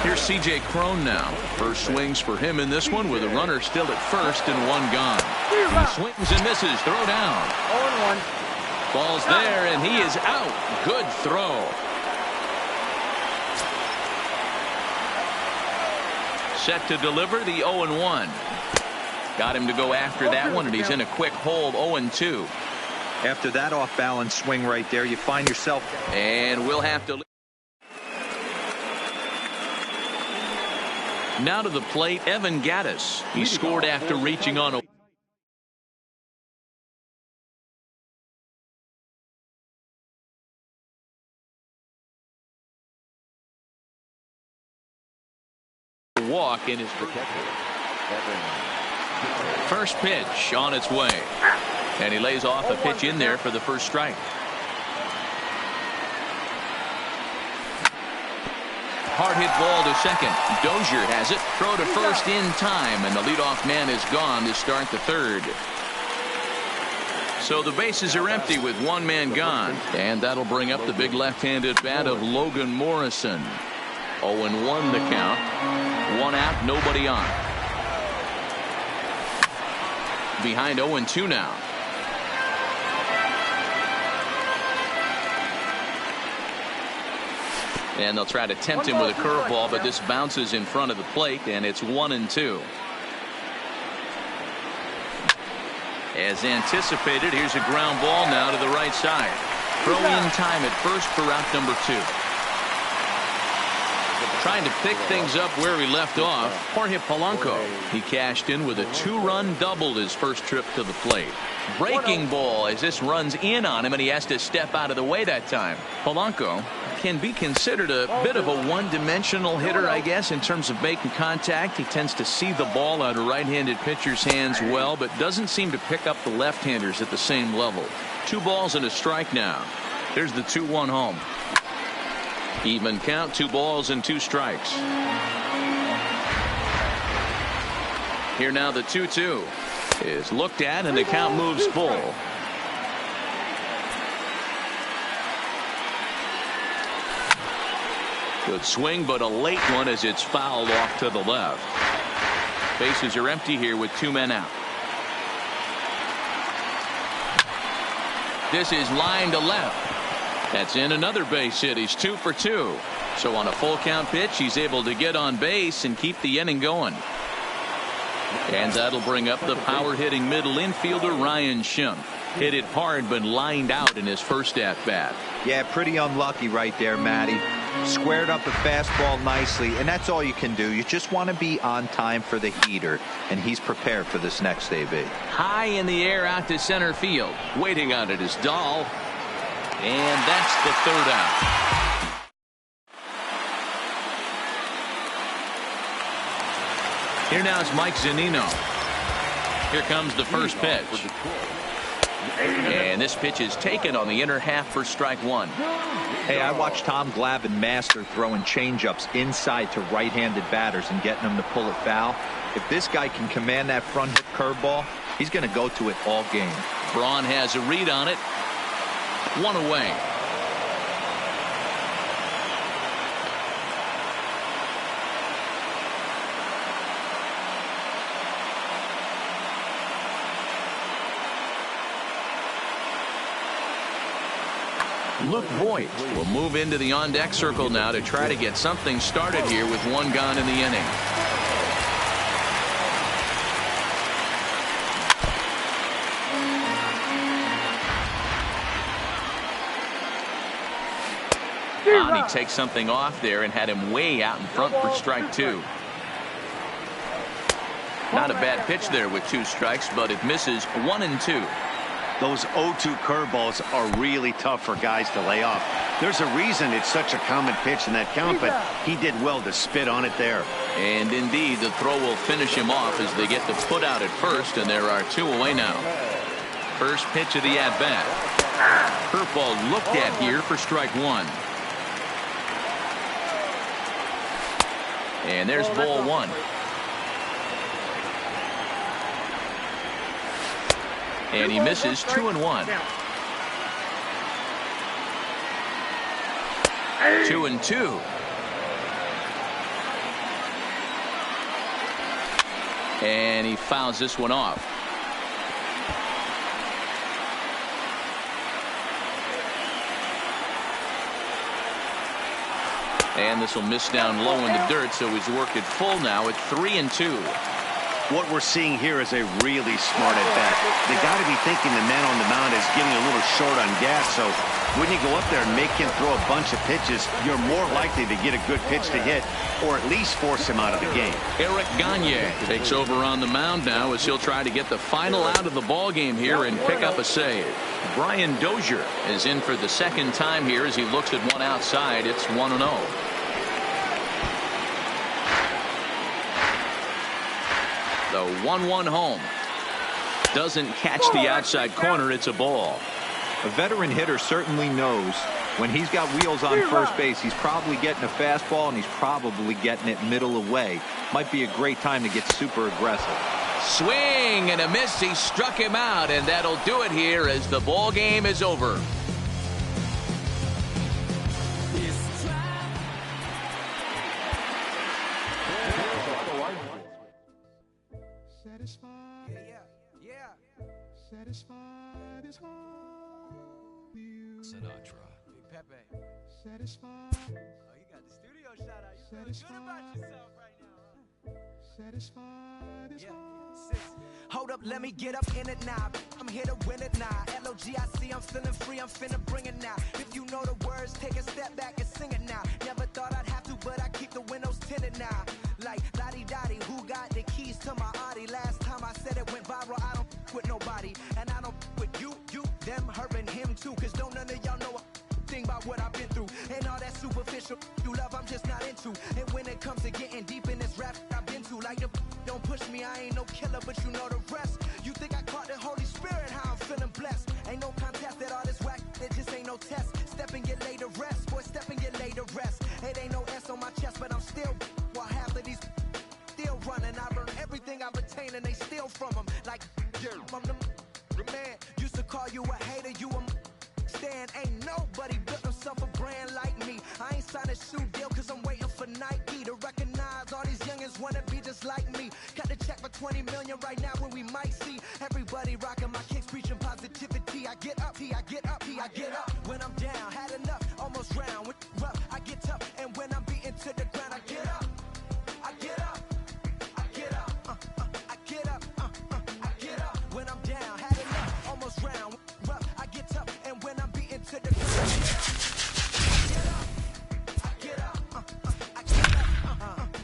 Here's C.J. Cron now. First swings for him in this one with a runner still at first and 1 gone. He swings and misses. Throw down. 0-1. Ball's there, and he is out. Good throw. Set to deliver the 0-1. Got him to go after that one, and he's in a quick hold. 0-2. After that off-balance swing right there, you find yourself. And we'll have to. Now to the plate, Evan Gattis. He scored after reaching on a walk in his first pitch on its way. And he lays off a pitch in there for the first strike. Hard hit ball to second. Dozier has it. Throw to first in time, and the leadoff man is gone to start the third. So the bases are empty with one man gone, and that'll bring up the big left-handed bat of Logan Morrison. 0-1 the count. One out, nobody on. Behind 0-2 now. And they'll try to tempt him with a curveball, but this bounces in front of the plate, and it's 1-2. As anticipated, here's a ground ball now to the right side. Throw in time at first for out number 2. Trying to pick things up where he left off, Jorge Polanco. He cashed in with a 2-run double his first trip to the plate. Breaking ball as this runs in on him, and he has to step out of the way that time. Polanco can be considered a bit of a one-dimensional hitter, I guess, in terms of making contact. He tends to see the ball out of right-handed pitchers' hands well, but doesn't seem to pick up the left-handers at the same level. 2 balls and a strike now. There's the 2-1 home. Even count, 2 balls and 2 strikes. Here now the 2-2 is looked at, and the count moves full. Good swing, but a late one as it's fouled off to the left. Bases are empty here with 2 men out. This is line to left. That's in another base hit. He's 2 for 2. So on a full count pitch, he's able to get on base and keep the inning going. And that'll bring up the power hitting middle infielder Ryan Schimpf. Hit it hard, but lined out in his first at bat. Yeah, pretty unlucky right there, Matty. Squared up the fastball nicely, and that's all you can do. You just want to be on time for the heater, and he's prepared for this next AB. High in the air out to center field. Waiting on it is Dahl. And that's the third out. Here now is Mike Zunino. Here comes the first pitch. And this pitch is taken on the inner half for strike 1. Hey, I watched Tom Glavine master throwing changeups inside to right-handed batters and getting them to pull it foul. If this guy can command that front hip curveball, he's going to go to it all game. Braun has a read on it. 1 away. Luke Voit will move into the on-deck circle now to try to get something started here with 1 gone in the inning. He takes something off there and had him way out in front for strike 2. Not a bad pitch there with 2 strikes, but it misses 1-2. Those 0-2 curveballs are really tough for guys to lay off. There's a reason it's such a common pitch in that count, but he did well to spit on it there. And indeed, the throw will finish him off as they get the put out at first, and there are 2 away now. First pitch of the at-bat. Curveball looked at here for strike 1. And there's ball 1. And he misses 2-1. 2-2. And he fouls this one off. And this will miss down low in the dirt, so he's worked it full now at 3-2. What we're seeing here is a really smart at bat. They got to be thinking the man on the mound is getting a little short on gas, so when you go up there and make him throw a bunch of pitches, you're more likely to get a good pitch to hit or at least force him out of the game. Eric Gagne takes over on the mound now as he'll try to get the final out of the ball game here and pick up a save. Brian Dozier is in for the second time here as he looks at one outside. It's 1-0. The 1-1 home. Doesn't catch the outside corner. It's a ball. A veteran hitter certainly knows when he's got wheels on first base, he's probably getting a fastball and he's probably getting it middle away. Might be a great time to get super aggressive. Swing and a miss. He struck him out, and that'll do it here as the ball game is over. Satisfied is all you. Sinatra. Pepe. Satisfied. Oh, you got the studio shout out. You feeling good about yourself right now, huh? Satisfied is all. Hold up, let me get up in it now. I'm here to win it now. L-O-G-I-C, I'm feeling free, I'm finna bring it now. If you know the words, take a step back and sing it now. Never thought I'd have to, but I keep the windows tinted now. Like, lottie-dottie, who got the keys to my Audi? Last time I said it went viral, I don't with nobody. And I don't with you, them, her, and him too. Cause don't none of y'all know a thing about what I've been through. And all that superficial you love, I'm just not into. And when it comes to getting deep in this rap I've been to, like the don't push me, I ain't no killer, but you know the rest. You think I caught the Holy Spirit, how I'm feeling blessed. Ain't no contest at all this whack, it just ain't no test. Step and get laid to rest, boy, step and get laid to rest. It ain't no S on my chest, but I'm still, while half of these still running. I learned everything I've attained and they steal from them. Like, I'm the man, used to call you a hater, you a stand. Ain't nobody built himself a brand like me. I ain't signed a shoe deal cause I'm waiting for Nike to recognize all these youngins wanna be just like me. Got the check for 20 million right now when we might see everybody rocking my kicks, preaching positivity. I get up, I get up, I get up. When I'm down, had enough, almost drowned. With rough, I get tough, and when I'm beaten to the ground, I get up, I get up, I get up, I get up, I get up. When I'm down, had enough, almost drowned. With rough, I get tough, and when I'm beaten to the ground, I get up, I get up,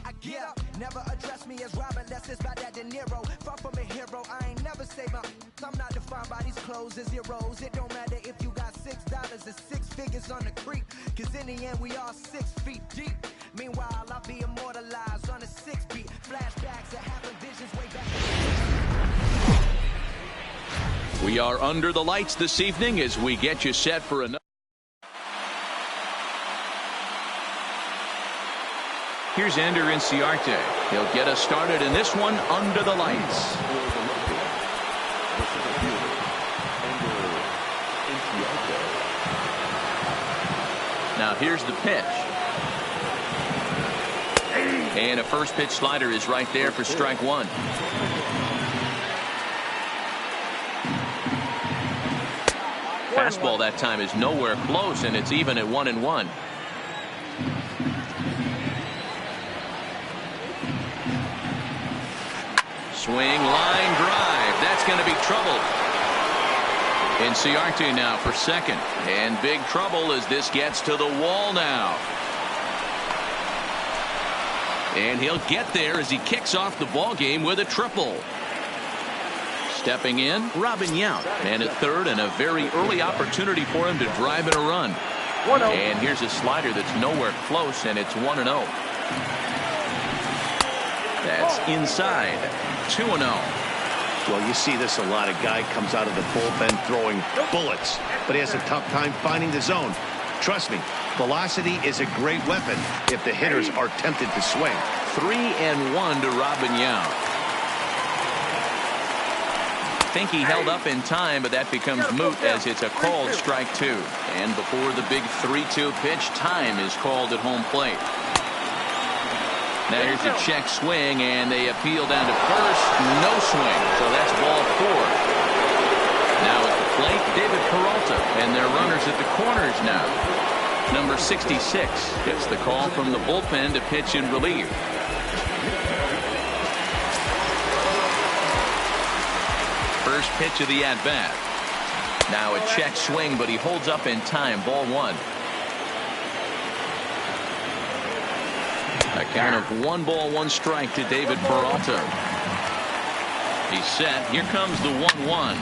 I get up. Never address me as Robert, less it's about that De Niro. Far from a hero, I ain't never say my. I'm not defined by these clothes as zeros. It don't matter if you got $6 or 6 figures on the creek, cause in the end we all 6 feet deep. Meanwhile, I'll be immortalized on a 6 beat. Flashbacks that happen, visions way back. We are under the lights this evening as we get you set for another. Here's Ender Inciarte. He'll get us started in this one under the lights. Now here's the pitch. And a first pitch slider is right there for strike one. Fastball that time is nowhere close, and it's even at 1-1. Swing, line drive. That's going to be trouble. Inciarte now for second. And big trouble as this gets to the wall now. And he'll get there as he kicks off the ball game with a triple. Stepping in, Robin Yount. Man at third, and a very early opportunity for him to drive in a run. And here's a slider that's nowhere close, and it's 1-0. That's inside. 2-0. Well, you see this a lot. A guy comes out of the bullpen throwing bullets, but he has a tough time finding the zone. Trust me, velocity is a great weapon if the hitters are tempted to swing. 3-1 to Robin Yount. I think he held up in time, but that becomes moot as it's a called strike two. And before the big 3-2 pitch, time is called at home plate. Now here's a check swing, and they appeal down to first. No swing, so that's ball four. Now at the plate, David Peralta, and their runners at the corners now. Number 66 gets the call from the bullpen to pitch in relief. First pitch of the at-bat. Now a check swing, but he holds up in time. Ball one. A count of 1 ball, 1 strike to David Peralta. He's set. Here comes the 1-1.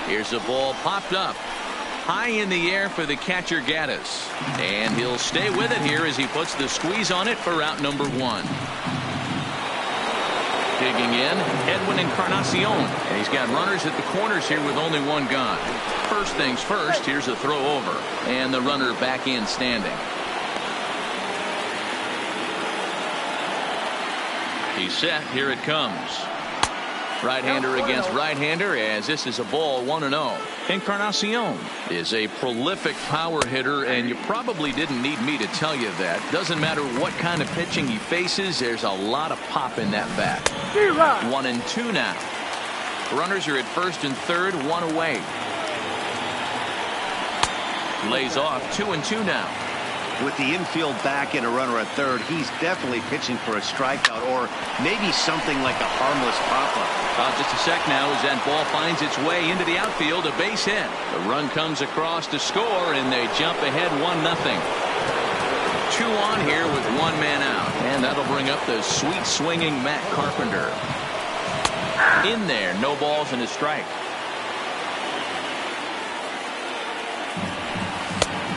Here's a ball popped up high in the air for the catcher Gaddis. And he'll stay with it here as he puts the squeeze on it for out number 1. Digging in, Edwin Encarnacion. And he's got runners at the corners here with only one gone. First things first, here's a throw over. And the runner back in standing. He's set. Here it comes. Right-hander against right-hander, as this is a ball 1-0. Encarnacion is a prolific power hitter, and you probably didn't need me to tell you that. Doesn't matter what kind of pitching he faces, there's a lot of pop in that bat. 1-2 now. Runners are at first and third, one away. Lays off. 2-2 now. With the infield back and a runner at third, he's definitely pitching for a strikeout or maybe something like a harmless pop-up. Just a sec now as that ball finds its way into the outfield, a base hit. The run comes across to score, and they jump ahead 1-0. 2 on here with one man out, and that'll bring up the sweet swinging Matt Carpenter. In there, no balls and a strike.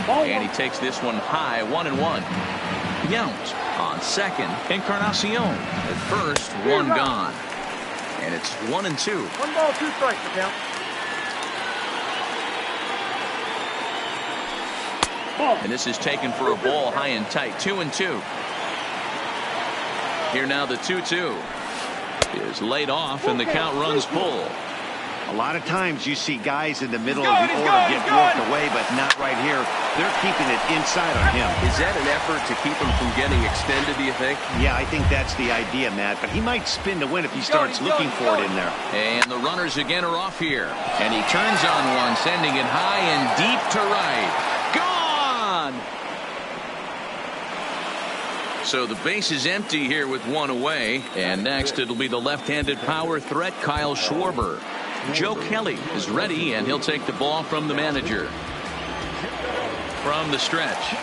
And he takes this one high, 1-1. Yount on second. Encarnacion at first, one gone. And it's 1-2. 1 ball, 2 strikes, the count. And this is taken for a ball high and tight. 2-2. Here now the 2-2 is laid off, and the count runs full. A lot of times you see guys in the middle of the order get worked away, but not right here. They're keeping it inside on him. Is that an effort to keep him from getting extended, do you think? Yeah, I think that's the idea, Matt. But he might spin to win if he starts looking for it in there. And the runners again are off here. And he turns on one, sending it high and deep to right. Gone! So the base is empty here with one away. And next it'll be the left-handed power threat, Kyle Schwarber. Joe Kelly is ready, and he'll take the ball from the manager. From the stretch.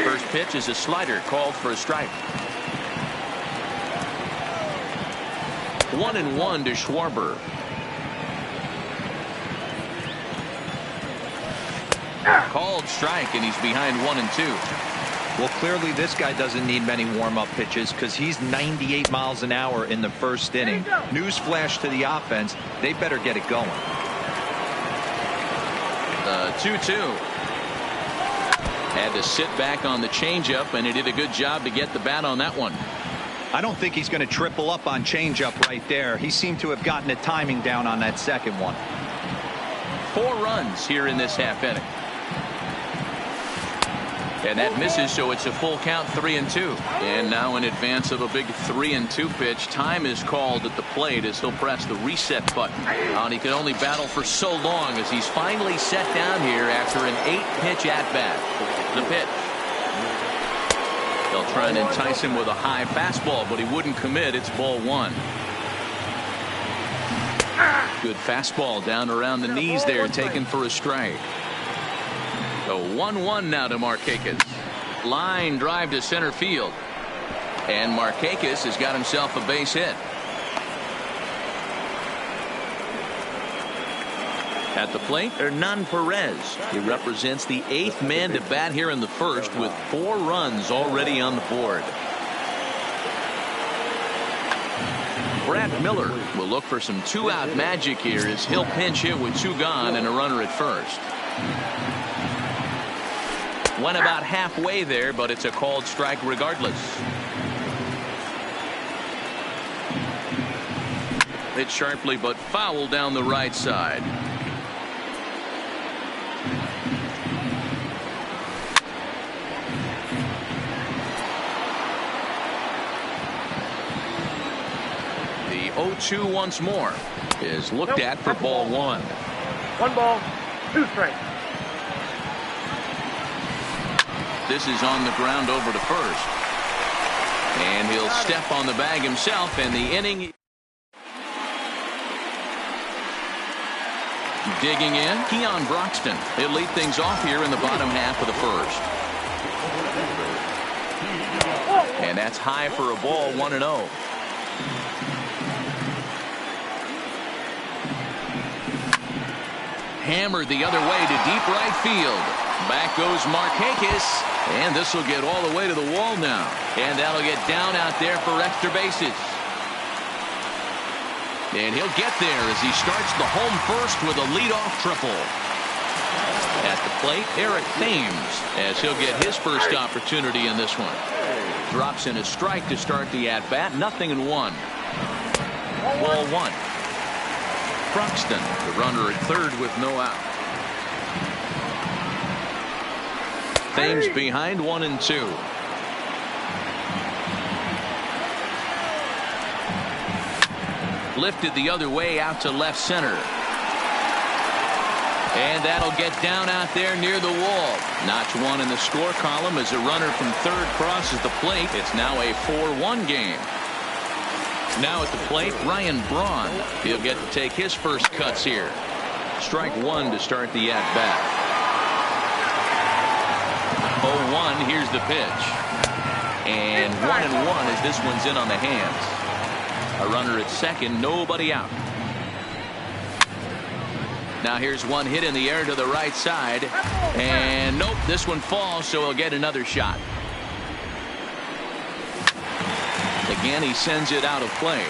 First pitch is a slider called for a strike. 1-1 to Schwarber. Called strike, and he's behind 1-2. Well, clearly this guy doesn't need many warm-up pitches because he's 98 miles an hour in the first inning. Newsflash to the offense, they better get it going. The 2-2. Had to sit back on the changeup, and he did a good job to get the bat on that one. I don't think he's going to triple up on changeup right there. He seemed to have gotten the timing down on that second one. 4 runs here in this half inning. And that misses, so it's a full count, 3-2. And now in advance of a big 3-2 pitch, time is called at the plate as he'll press the reset button. And he can only battle for so long as he's finally set down here after an 8-pitch at-bat. The pitch. They'll try and entice him with a high fastball, but he wouldn't commit. It's ball 1. Good fastball down around the knees there, taken for a strike. So 1-1 now to Markakis. Line drive to center field. And Markakis has got himself a base hit. At the plate, Hernan Perez. He represents the 8th man to bat here in the first with 4 runs already on the board. Brad Miller will look for some 2-out magic here as he'll pinch hit with 2 gone and a runner at first. Went about halfway there, but it's a called strike regardless. Hit sharply, but foul down the right side. The 0-2 once more is looked at for ball 1. 1 ball, 2 strikes. This is on the ground over to first. And he'll step on the bag himself, and the inning. Digging in, Keon Broxton. He'll lead things off here in the bottom half of the first. And that's high for a ball, 1-0. Hammered the other way to deep right field. Back goes Markakis, And this will get all the way to the wall now. And that'll get down out there for extra bases. And he'll get there as he starts the home first with a leadoff triple. At the plate, Eric Thames, as he'll get his first opportunity in this one. Drops in a strike to start the at-bat. 0-1. Ball one. Croxton, the runner at third with no out. Thames behind 1-2. Lifted the other way out to left center. And that'll get down out there near the wall. Notch one in the score column as a runner from third crosses the plate. It's now a 4-1 game. Now at the plate, Ryan Braun. He'll get to take his first cuts here. Strike one to start the at-bat. 0-1, here's the pitch. And 1-1 as this one's in on the hands. A runner at second, nobody out. Now here's one hit in the air to the right side. And nope, this one falls, so he'll get another shot. Again, he sends it out of play.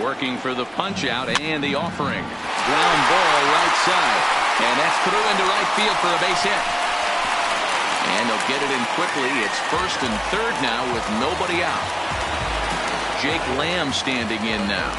Working for the punch out and the offering. Ground ball right side. And that's through into right field for a base hit. And they'll get it in quickly. It's first and third now with nobody out. Jake Lamb standing in now.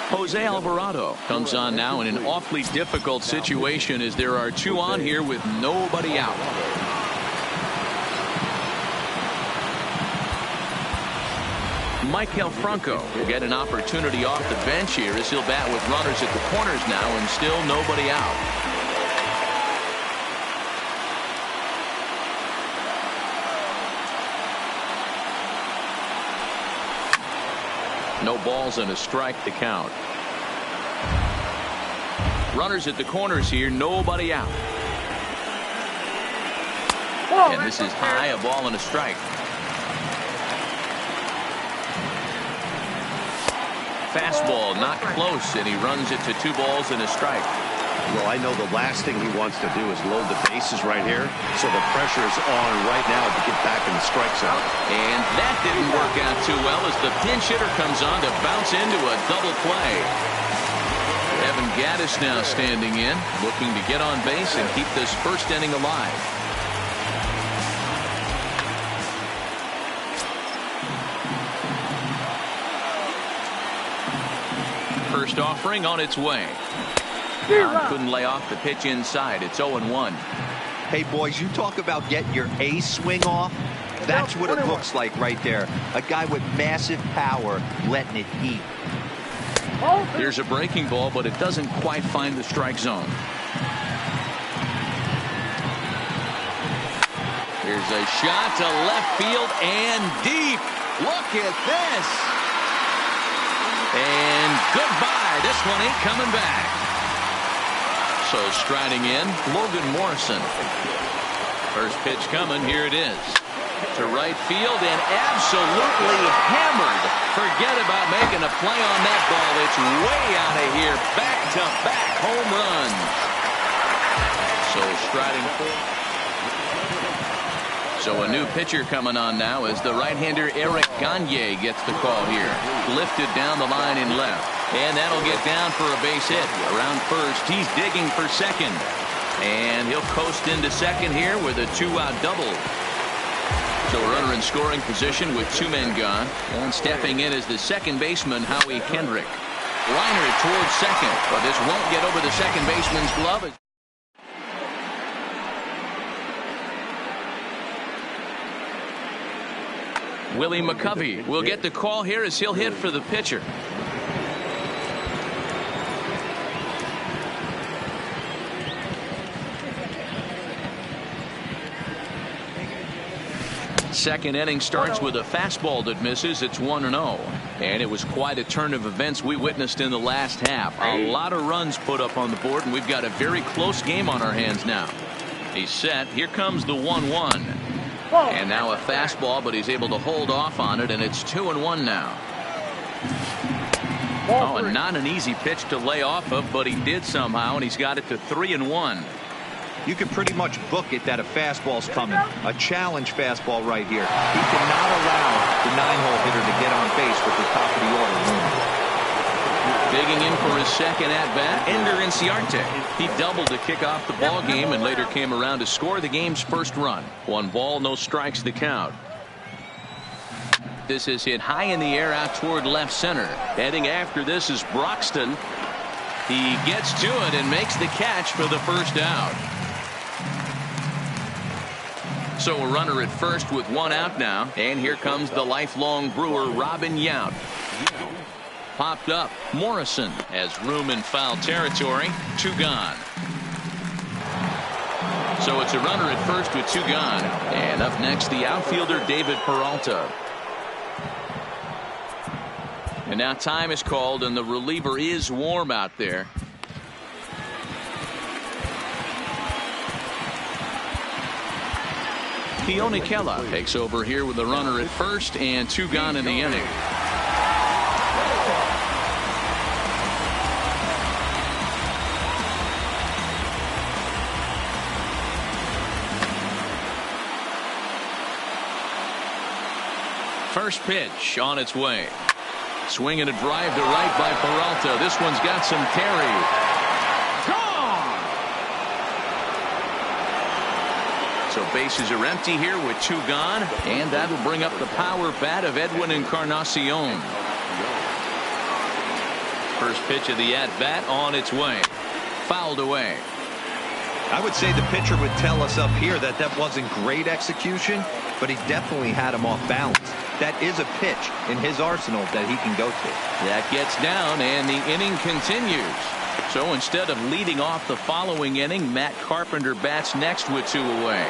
Jose Alvarado comes on now in an awfully difficult situation as there are two on here with nobody out. Maikel Franco will get an opportunity off the bench here as he'll bat with runners at the corners now and still nobody out. No balls and a strike to count. Runners at the corners here, nobody out. And this is high, a ball and a strike. Fastball not close, and he runs it to 2 balls and a strike. Well, I know the last thing he wants to do is load the bases right here, so the pressure is on right now to get back in the strike zone. And that didn't work out too well as the pinch hitter comes on to bounce into a double play. Evan Gattis now standing in, looking to get on base and keep this first inning alive. First offering on its way. Couldn't lay off the pitch inside. It's 0-1. Hey, boys, you talk about getting your A swing off. That's what it looks like right there. A guy with massive power letting it eat. Here's a breaking ball, but it doesn't quite find the strike zone. Here's a shot to left field and deep. Look at this. And goodbye. This one ain't coming back. So striding in, Logan Morrison. First pitch coming. Here it is. To right field and absolutely hammered. Forget about making a play on that ball. It's way out of here. Back-to-back home runs. So striding forward. So a new pitcher coming on now as the right-hander Eric Gagne gets the call here. Lifted down the line in left. And that'll get down for a base hit. Around first, he's digging for second. And he'll coast into second here with a 2-out double. So a runner in scoring position with 2 men gone. And stepping in is the second baseman, Howie Kendrick. Liner towards second, but this won't get over the second baseman's glove. Willie McCovey will get the call here as he'll hit for the pitcher. Second inning starts with a fastball that misses. It's 1-0. And it was quite a turn of events we witnessed in the last half. A lot of runs put up on the board, and we've got a very close game on our hands now. He's set. Here comes the 1-1. And now a fastball, but he's able to hold off on it, and it's 2-1 now. Oh, and not an easy pitch to lay off of, but he did somehow, and he's got it to 3-1. You can pretty much book it that a fastball's coming. A challenge fastball right here. He cannot allow the 9-hole hitter to get on base with the top of the order looming. Digging in for his second at-bat, Ender Inciarte. He doubled to kick off the ball game and later came around to score the game's first run. 1 ball, no strikes the count. This is hit high in the air out toward left center. Heading after this is Broxton. He gets to it and makes the catch for the first out. So a runner at first with 1 out now. And here comes the lifelong Brewer, Robin Yount. Popped up. Morrison has room in foul territory. 2 gone. So it's a runner at first with 2 gone. And up next, the outfielder David Peralta. And now time is called, and the reliever is warm out there. Keone Kela takes over here with a runner at first and 2 gone in the inning. First pitch on its way. Swing and a drive to right by Peralta. This one's got some carry. Gone! So bases are empty here with 2 gone. And that'll bring up the power bat of Edwin Encarnacion. First pitch of the at-bat on its way. Fouled away. I would say the pitcher would tell us up here that that wasn't great execution, but he definitely had him off balance. That is a pitch in his arsenal that he can go to. That gets down, and the inning continues. So instead of leading off the following inning, Matt Carpenter bats next with 2 away.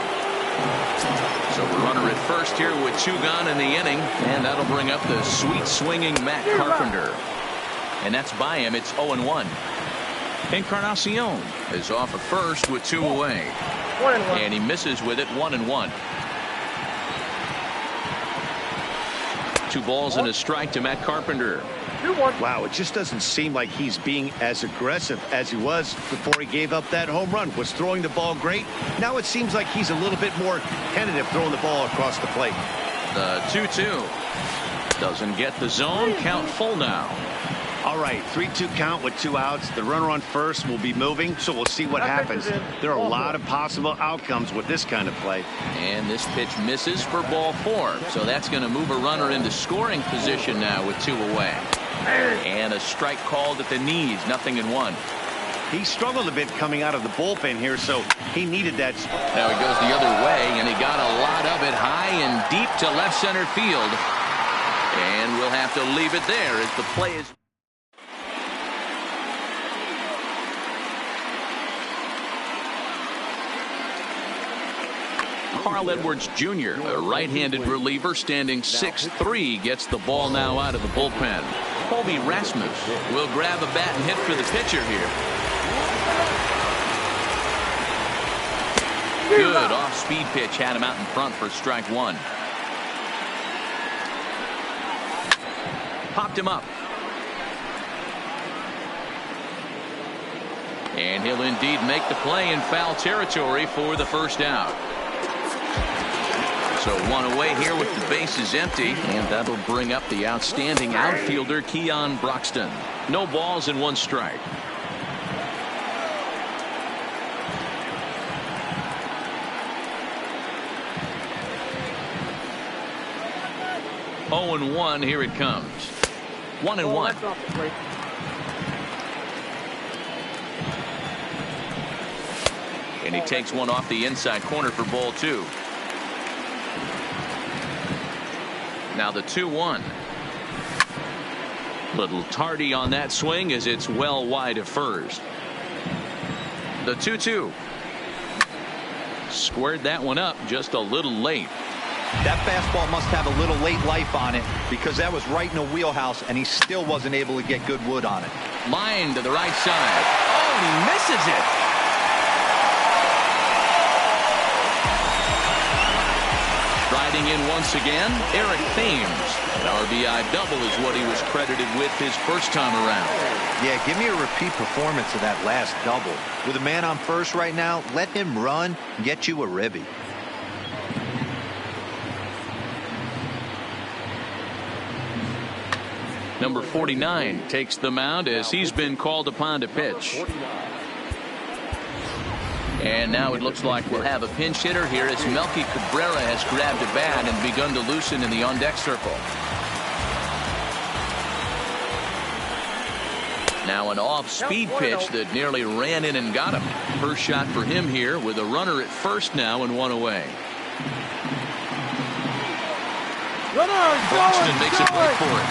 So the runner at first here with 2 gone in the inning, and that'll bring up the sweet swinging Matt Carpenter. And that's by him. It's 0-1. Encarnacion is off at first with 2 away. And he misses with it. 1-1. 2 balls and a strike to Matt Carpenter. Wow, it just doesn't seem like he's being as aggressive as he was before he gave up that home run. Was throwing the ball great. Now it seems like he's a little bit more tentative throwing the ball across the plate. The 2-2 doesn't get the zone. Count full now. All right, 3-2 count with 2 outs. The runner on first will be moving, so we'll see what happens. There are a lot of possible outcomes with this kind of play. And this pitch misses for ball 4. So that's going to move a runner into scoring position now with 2 away. And a strike called at the knees. 0-1. He struggled a bit coming out of the bullpen here, so he needed that. Now he goes the other way, and he got a lot of it high and deep to left center field. And we'll have to leave it there as the play is. Carl Edwards Jr., a right-handed reliever standing 6'3", gets the ball now out of the bullpen. Colby Rasmus will grab a bat and hit for the pitcher here. Good off-speed pitch had him out in front for strike 1. Popped him up. And he'll indeed make the play in foul territory for the first out. So 1 away here with the bases empty, and that'll bring up the outstanding outfielder Keon Broxton. No balls and 1 strike. Oh, and 1. Here it comes. 1-1. And he takes one off the inside corner for ball 2. Now the 2-1. Little tardy on that swing as it's well wide of first. The 2-2. Squared that one up just a little late. That fastball must have a little late life on it because that was right in the wheelhouse, and he still wasn't able to get good wood on it. Line to the right side. Oh, he misses it. Riding in once again, Eric Thames. An RBI double is what he was credited with his first time around. Yeah, give me a repeat performance of that last double. With a man on first right now, let him run and get you a ribby. Number 49 takes the mound as he's been called upon to pitch. And now it looks like we'll have a pinch hitter here as Melky Cabrera has grabbed a bat and begun to loosen in the on-deck circle. Now an off-speed pitch that nearly ran in and got him. First shot for him here with a runner at first now and one away. Boston makes a break for it.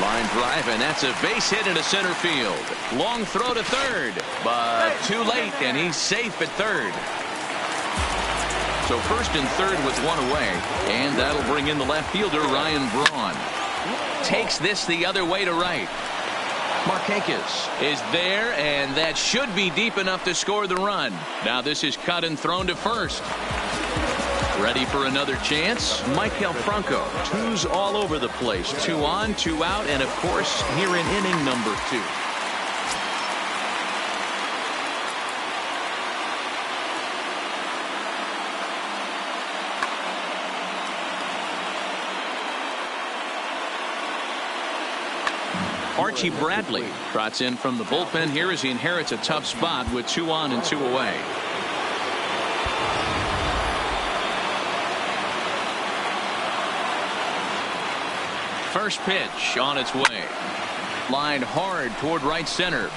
Line drive, and that's a base hit into center field. Long throw to third, but too late, and he's safe at third. So first and third with one away, and that'll bring in the left fielder, Ryan Braun. Takes this the other way to right. Markakis is there, and that should be deep enough to score the run. Now this is cut and thrown to first. Ready for another chance? Maikel Franco. Twos all over the place. 2 on, 2 out, and of course here in inning number 2. Archie Bradley trots in from the bullpen here as he inherits a tough spot with 2 on and 2 away. First pitch on its way. Lined hard toward right center.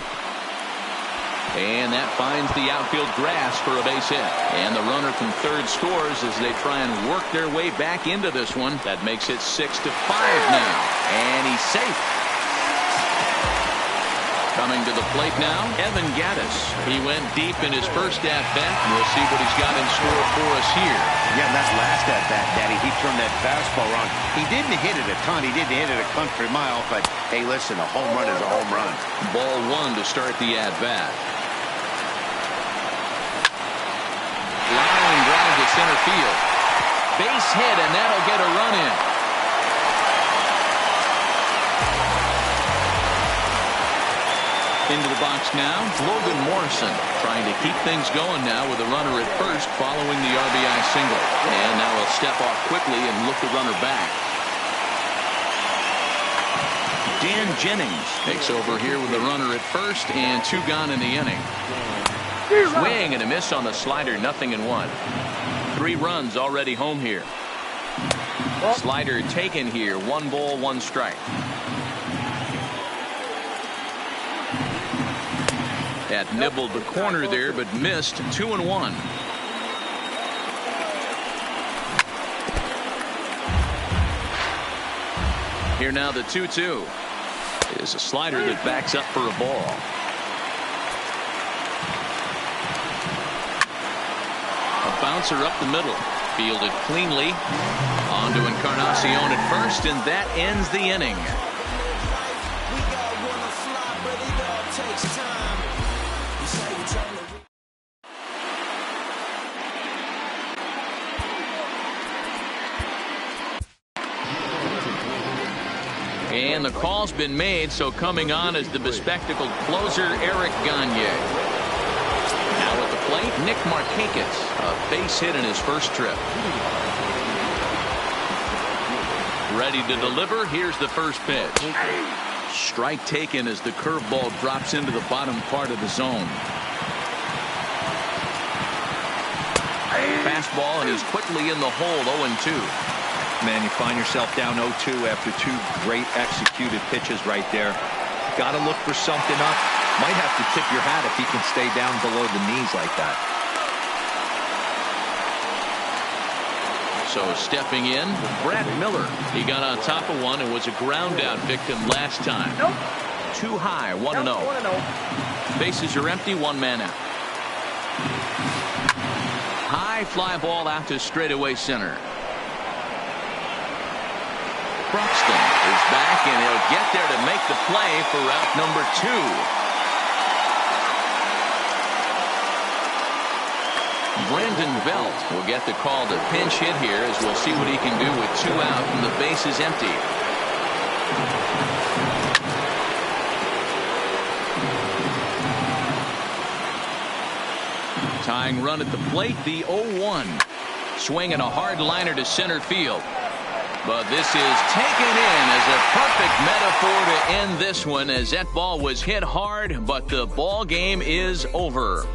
And that finds the outfield grass for a base hit. And the runner from third scores as they try and work their way back into this one. That makes it 6-5 now. And he's safe. Coming to the plate now, Evan Gattis. He went deep in his first at-bat. We'll see what he's got in store for us here. Yeah, that last at-bat, Daddy, he turned that fastball around. He didn't hit it a ton. He didn't hit it a country mile. But, hey, listen, a home run is a home run. Ball 1 to start the at-bat. Line drive to center field. Base hit, and that'll get a run in. Into the box now, Logan Morrison trying to keep things going now with a runner at first following the RBI single. And now he'll step off quickly and look the runner back. Dan Jennings takes over here with a runner at first and 2 gone in the inning. Swing and a miss on the slider, 0-1. 3 runs already home here. Slider taken here, 1 ball, 1 strike. That nibbled the corner there, but missed. 2-1. Here now the 2-2 is a slider that backs up for a ball. A bouncer up the middle, fielded cleanly. On to Encarnacion at first, and that ends the inning. And the call's been made, so coming on is the bespectacled closer, Eric Gagne. Now at the plate, Nick Markakis, a base hit in his first trip. Ready to deliver, here's the first pitch. Strike taken as the curveball drops into the bottom part of the zone. Fastball, and he's quickly in the hole, 0-2. Man, you find yourself down 0-2 after 2 great executed pitches right there. Got to look for something up. Might have to tip your hat if he can stay down below the knees like that. So stepping in, Brad Miller. He got on top of one and was a ground out victim last time. Too high, 1-0. Bases are empty, 1 man out. high fly ball out to straightaway center. Buxton is back, and he'll get there to make the play for route number 2. Brandon Belt will get the call to pinch hit here, as we'll see what he can do with 2 out and the base is empty. Tying run at the plate, the 0-1. Swinging a hard liner to center field. But this is taken in as a perfect metaphor to end this one, as that ball was hit hard, but the ball game is over.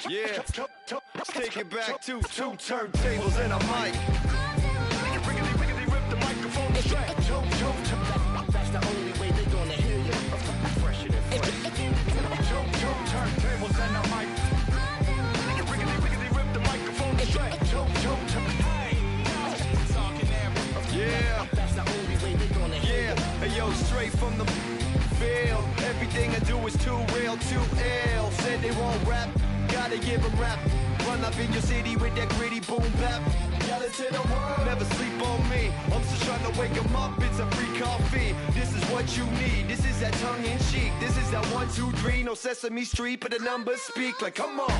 Yeah, let's take it back to 2 turntables and a mic. Riggedy rip the microphone to track. That's the only way they're gonna hear you. Fresher than fresh. 2 turntables and a mic. Riggedy rip the microphone to track. Yeah, that's the only way they're gonna hear you. Hey yo, straight from the field. Everything I do is too real, too ill. Said they won't rap, gotta give them rap. Run up in your city with that gritty boom bap. Yell it to the world, never sleep on me. I'm just trying to wake them up, it's a free coffee. This is what you need, this is that tongue in cheek. This is that 1, 2, 3, no Sesame Street, but the numbers speak like come on.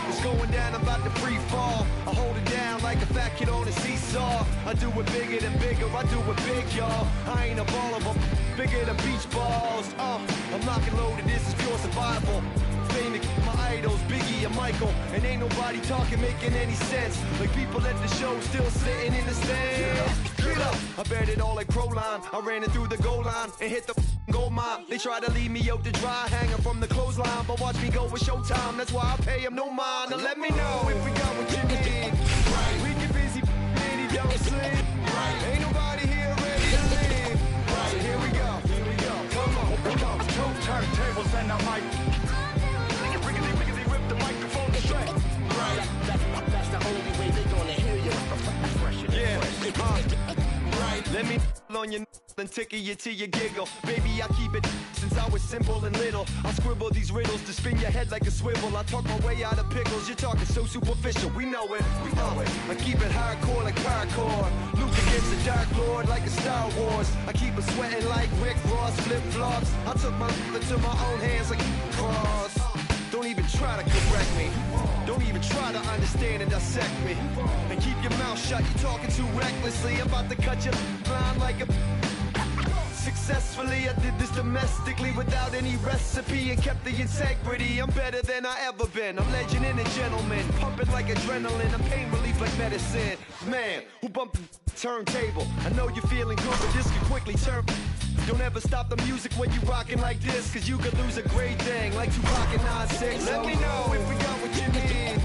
It's going down, I'm about to free fall. I hold it down like a fat kid on a seesaw. I do it bigger than bigger, I do it big, y'all. I ain't a baller, but bigger than beach balls. I'm locking loaded, this is pure survival. Famous, my idols, Biggie and Michael. And ain't nobody talking, making any sense. Like people at the show still sitting in the stands. Get up! I bet it all like Proline. I ran it through the goal line and hit the gold mine. They try to leave me out to dry, hanging from the clothesline. But watch me go with Showtime, that's why I pay them no mind. Now let me know if we got what you need. We get busy, and he don't sleep. Ain't nobody here ready to leave. So here we go. Come on. 2 turntables and a mic. Riggedy rip the microphone to track. That's the only way they're gonna hear you. Let me on your and tickle you till you giggle. Baby, I keep it since I was simple and little. I scribble these riddles to spin your head like a swivel. I talk my way out of pickles. You're talking so superficial. We know it. I keep it hardcore like paracord. Luke against the Dark Lord like a Star Wars. I keep it sweating like Rick Ross flip-flops. I took my into my own hands like cross. Don't even try to correct me. Don't even try to understand and dissect me. And keep your mouth shut, you're talking too recklessly. I'm about to cut your line like a... Successfully, I did this domestically without any recipe and kept the integrity. I'm better than I ever been. I'm legend and a gentleman, pumping like adrenaline. I'm pain relief like medicine. Man, who bumped the turntable? I know you're feeling good, but this could quickly turn... Don't ever stop the music when you rockin' like this, cause you could lose a great thing like Tupac and 9-6. Let me know if we got what you need.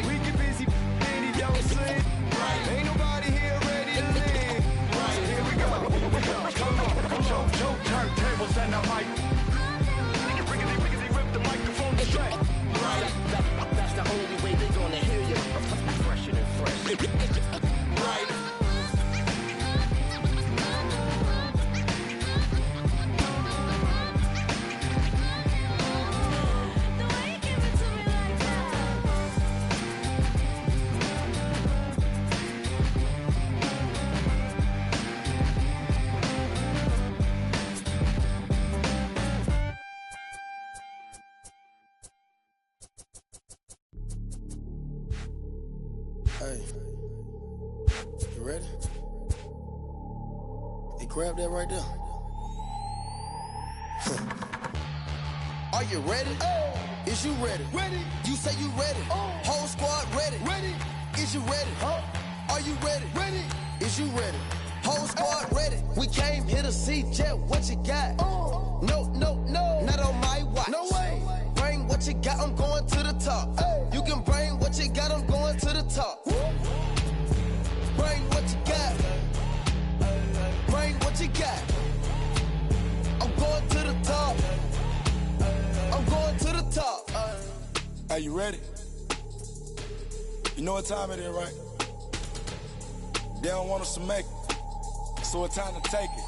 We get busy and he don't sleep. Ain't nobody here ready to leave. So here we go. Come on. 2 turntables and a mic. Riggedy rip the microphone to track. That's the only way they're gonna hear you. Fresher than fresh. Hey, you ready? Hey, grab that right there. Are you ready? Is you ready? Ready. You say you ready. Whole squad ready. Ready. Is you ready? Are you ready? Ready. Is you ready? Whole squad ready. We came here to see Jet. What you got? No. Not on my watch. No way. Bring what you got. I'm going to the top. You can bring what you got. I'm going to the top. Bring what you got. Bring what you got. I'm going to the top. I'm going to the top. Are you ready? You know what time it is, right? They don't want us to make it, so it's time to take it.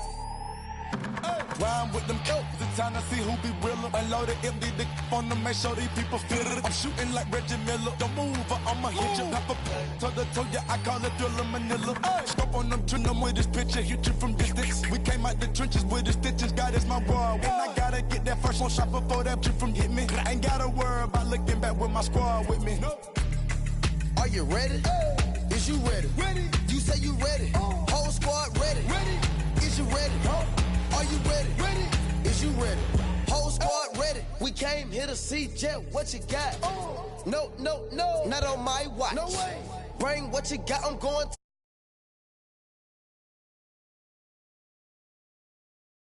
Rhyme with them ilk, it's time to see who be realer. Unloaded, empty the on them, make sure these people feel it. I'm shooting like Reggie Miller. Don't move or I'ma hit you. Pop up, toe ya, I call it Thriller Manila. Stop on them, trim them with this picture, hit you from distance. We came out the trenches with the stitches, God is my world. When I gotta get that first one shot before that trip from hit me. I ain't gotta worry about looking back with my squad with me. Are you ready? Is you ready? Ready. You say you ready. Whole squad ready. Ready. Is you ready? Are you ready? Ready. Is you ready? Whole squad ready. We came here to see Jet. What you got? No. Not on my watch. No way. Bring what you got. I'm going to